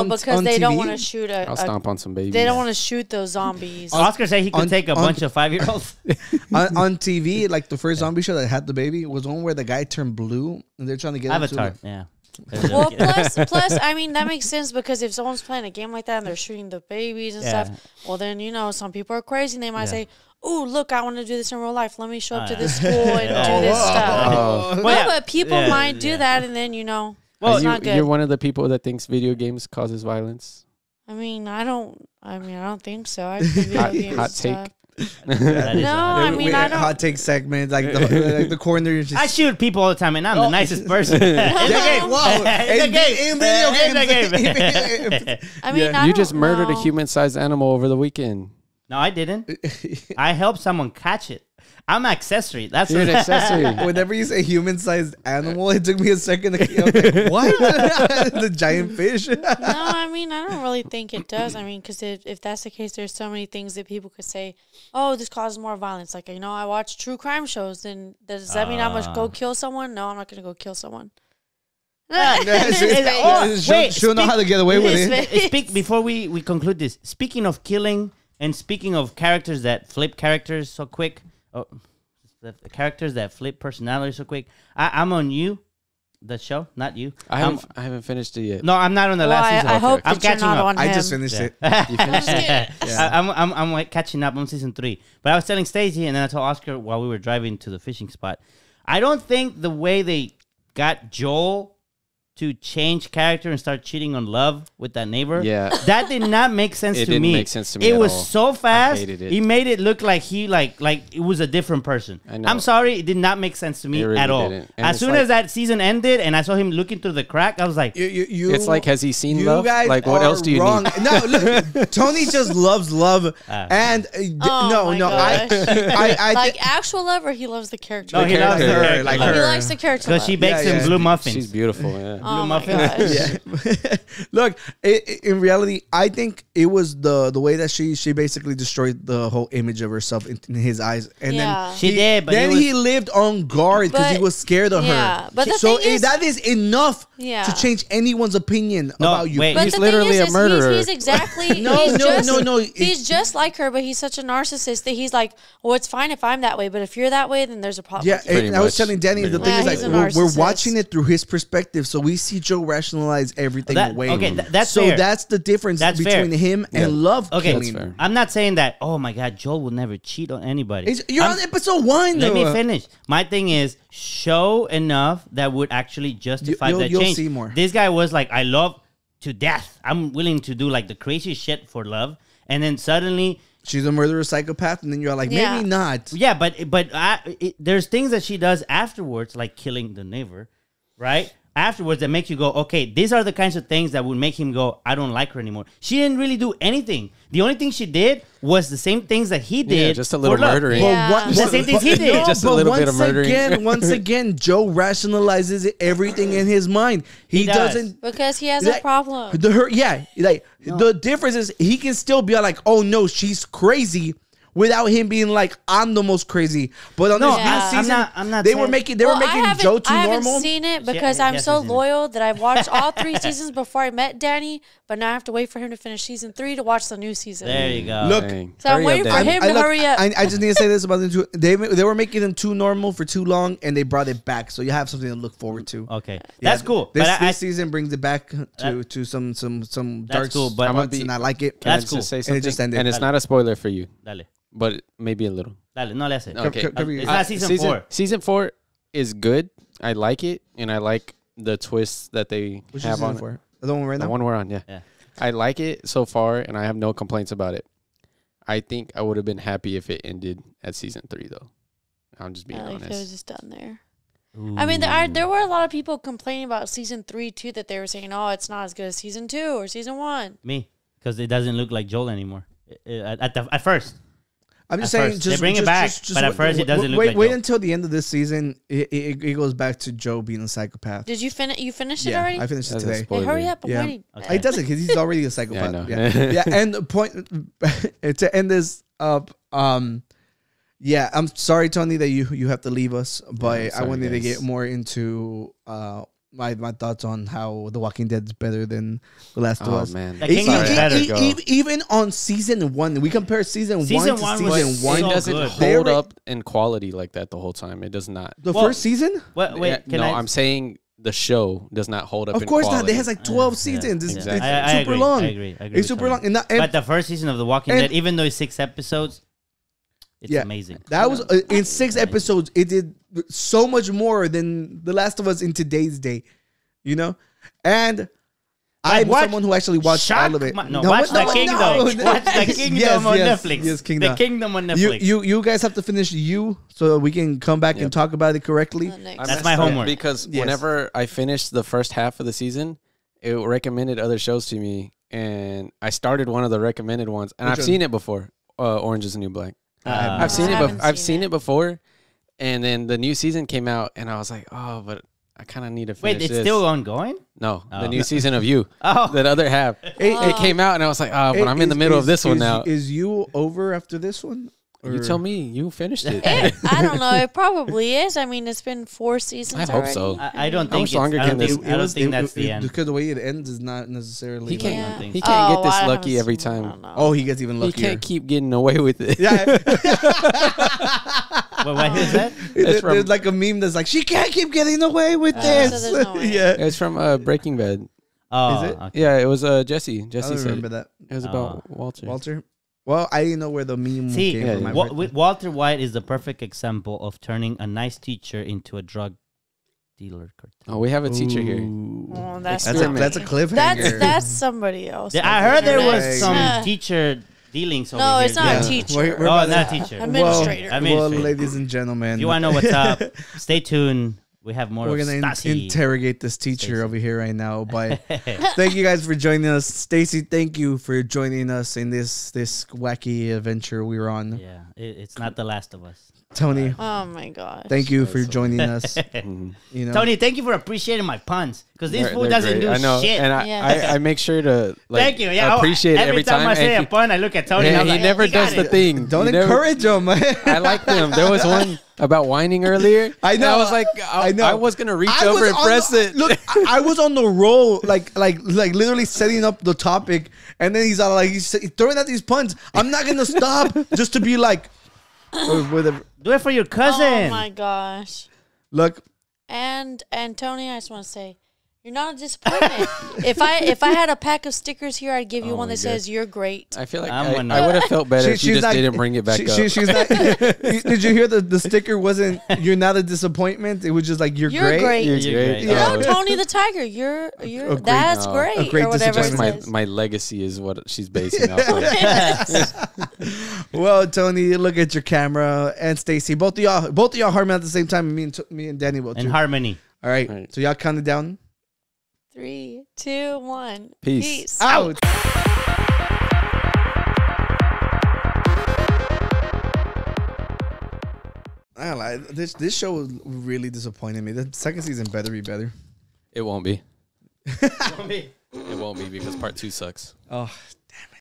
Because they don't want to shoot I'll stomp on some babies. They don't want to shoot those zombies. Oscar said he could take a bunch of 5-year-olds. on TV, like the first zombie show that had the baby was one where the guy turned blue, and they're trying to get Avatar. Yeah. Well, plus, I mean, that makes sense because if someone's playing a game like that and they're shooting the babies and stuff, well, then, you know, some people are crazy and they might say, oh, look, I want to do this in real life. Let me show up to this school and do this stuff. But people might do that and then, you know, it's not good. You're one of the people that thinks video games causes violence. I mean, I don't think so. I play video games hot take. No, I mean, I don't. Hot take segments like the corner. I shoot people all the time, and I'm the nicest person. I mean, you just murdered a human-sized animal over the weekend. No, I didn't. I helped someone catch it. I'm an accessory. That's an accessory. Whenever you say human-sized animal, it took me a second to like, what? The giant fish? No, I mean, I don't really think it does. I mean, because if that's the case, there's so many things that people could say, oh, this causes more violence. Like, you know, I watch true crime shows, and does that mean I'm going to go kill someone? No, I'm not going to go kill someone. She'll know how to get away with it. Before we conclude this, speaking of killing and speaking of characters that flip characters so quick, the characters that flip personality so quick, I'm on you, the show, not you. I haven't finished it yet. No, I'm not on the last season. I hope I'm catching up. I just finished it. You finished it? Yeah. I'm like catching up on season 3. But I was telling Stacie, and then I told Oscar while we were driving to the fishing spot, I don't think the way they got Joel to change character and start cheating on love with that neighbor. Yeah. That did not make sense to me. It didn't make sense to me It at was all. so fast. I hated it. He made it look like he like it was a different person. I know. I'm sorry, it did not make sense to me It really at all. didn't. And As soon as that season ended and I saw him looking through the crack, I was like, it's like, has he seen you love? Guys like, what else do you wrong. need? No, look, Tony just loves love, and I like actual love, or he loves the character. No, he loves her, like He her. likes the character. because she bakes him blue muffins. She's beautiful. Yeah. Oh blue my muffins. gosh. Yeah. Look, in reality, I think it was the way that she basically destroyed the whole image of herself in his eyes, and Yeah. then She did, but then he lived on guard because he But- was scared of yeah, her. but the So thing is- that is enough Yeah. to change anyone's opinion No, about you. wait. But He's the literally thing a is murderer. He's exactly No, he's no. He's just like her, but he's such a narcissist that he's like, well, it's fine if I'm that way, but if you're that way, then there's a problem. Yeah, with you. and I was much. telling Danny the Pretty thing much. is Yeah, like he's a we're narcissist. watching it through his perspective, so we see Joe rationalize everything away. Okay, that's so fair. that's the difference That's between fair. him and love. Okay, killing. That's fair. I'm not saying that, oh my God, Joel will never cheat on anybody. You're I'm- on episode 1. Let me though. finish. My thing is show enough that would actually justify that you'll change. see more. This guy was like, I love to death. I'm willing to do like the craziest shit for love. And then suddenly, She's a murderous psychopath, and then you're like, Yeah. maybe not. yeah, but there's things that she does afterwards, like killing the neighbor, right? Afterwards, that make you go, okay, these are the kinds of things that would make him go, I don't like her anymore. She didn't really do anything. The only thing she did was the same things that he did. Yeah, just a little for love. murdering. Yeah. The same things he did. Just a but little bit of once murdering. once again, Joe rationalizes everything in his mind. He does. doesn't. Because he has a Like, problem. The difference is he can still be like, oh no, she's crazy, without him being like, I'm the most crazy. But on No, this new Yeah. season, I'm not they saying- were making Well, Joe too I haven't normal. seen it because She I'm hasn't so seen it. loyal that I've watched all 3 seasons before I met Danny, but now I have to wait for him to finish season 3 to watch the new season. There you go. Look, Dang. So I'm Hurry up, waiting for Danny. him to hurry up. I just need to say this about them two. They were making them too normal for too long, and they brought it back. So you have something to look forward to. Okay, Yeah, that's cool. This, But this season brings it back to some dark cool, but- spots, and I like it. Can I That's cool. just say And it something? just ended. And it's not a spoiler for you, Dale, but maybe a little. dale, no le hace. Okay. It's not season 4. Season 4 is good. I like it, and I like the twists that they Which have is on for the one right the now. one we're on. Yeah. Yeah. I like it so far, and I have no complaints about it. I think I would have been happy if it ended at season 3, though. I'm just being I like if it was honest. just done there. I mean, there were a lot of people complaining about season 3 too, that they were saying, "Oh, it's not as good as season 2 or season 1." Me, because it doesn't look like Joel anymore. At first. I'm just At saying, first. just They bring it back, but at first it doesn't look like Wait Joe. until the end of this season. It goes back to Joe being a psychopath. Did you finish? You finished it Yeah, already? I finished it That's a today. Hey, spoiler. hurry up! I'm Yeah. waiting. Okay. It doesn't because he's already a psychopath. know. Yeah. And the point to end this up, yeah, I'm sorry, Tony, that you have to leave us, but I sorry, wanted to guys. get more into my thoughts on how The Walking Dead is better than The Last of Oh, Us. man. The Kingdom is better. Even on season 1, we compare season 1 Season to 1 season was 1. It so doesn't good. They hold were- up in quality like that the whole time. It does not. The Well, first season? Wait, Yeah, can I? I'm saying the show does not hold up Of in course not. quality. It has like 12 Yeah, seasons. It's, exactly. it's I super agree. long. I agree It's with super Tony. long. And But the first season of The Walking and- Dead, even though it's 6 episodes, it's amazing. That was in 6 episodes. It did so much more than The Last of Us in today's day, you know. And I'm watch someone who actually watched all of it. Watch The Kingdom. Watch The Kingdom on Netflix. Yes, Kingdom. The Kingdom on Netflix. You guys have to finish You so we can come back and talk about it correctly. The next- I That's messed my up homework. because Yes. whenever I finished the first half of the season, it recommended other shows to me, and I started one of the recommended ones, and Which I've one? seen it before. Orange Is the New Black. I've seen it. I've seen it before, and then the new season came out, and I was like, oh, but I kind of need to finish. Wait, it's still ongoing? No, the new season of You. That other half. It came out, and I was like, oh, but I'm in the middle of this one now. Is You over after this one? You tell me. You finished it. I don't know. It probably is. I mean, it's been 4 seasons. I hope so. I don't think. I don't think that's the end. Because the way it ends is not necessarily. He can't get this lucky every time. Oh, he gets even luckier. He can't keep getting away with it. Yeah. What is that? There's like a meme that's like, she can't keep getting away with this. So no yeah, it's from Breaking Bad. Oh, is it? Okay. Yeah, it was Jesse. Jesse I said remember that. It was about Walter. Walter. Well, I didn't know where the meme came from. Walter White is the perfect example of turning a nice teacher into a drug dealer. Oh, we have a teacher here. Oh, that's a cliffhanger. That's somebody else. Yeah, I heard there was some teacher dealings over here. No, it's not a teacher. Not a teacher. Administrator. Well, ladies and gentlemen. If you want to know what's up, stay tuned. We have more. We're going to interrogate this teacher over here right now. But thank you guys for joining us. Stacie, thank you for joining us in this wacky adventure we were on. Yeah, it's not The Last of Us. Tony. Oh my gosh. Thank you for joining us. You know. Tony, thank you for appreciating my puns. Because this fool doesn't do shit. And I make sure to thank you. Yeah, appreciate it every time. I say a pun, I look at Tony. And he never does the thing. Don't encourage him. I like them. There was one about whining earlier. I know. I was like, I was gonna reach over and press it. Look, I was on the roll, like literally setting up the topic, and then he's throwing out these puns. I'm not gonna stop just to be like, or whatever. Do it for your cousin. Oh my gosh. Look. And Tony, I just want to say, you're not a disappointment. if I had a pack of stickers here, I'd give you one that says "You're great." I feel like I would have felt better if you just didn't bring it back up. She's not. Did you hear the sticker wasn't "You're not a disappointment"? It was just like "You're great." You're great. Yeah. No, Tony the Tiger. You're that's great. A great or whatever disappointment. My legacy is what she's basing off of. Well, Tony, look at your camera, and Stacie, both of y'all harmony at the same time. Me and Danny will too. In harmony. All right. So y'all count it down. 3, 2, 1. Peace. Out. I don't lie. This show really disappointed me. The second season better be better. It won't be. It won't be because part 2 sucks. Oh,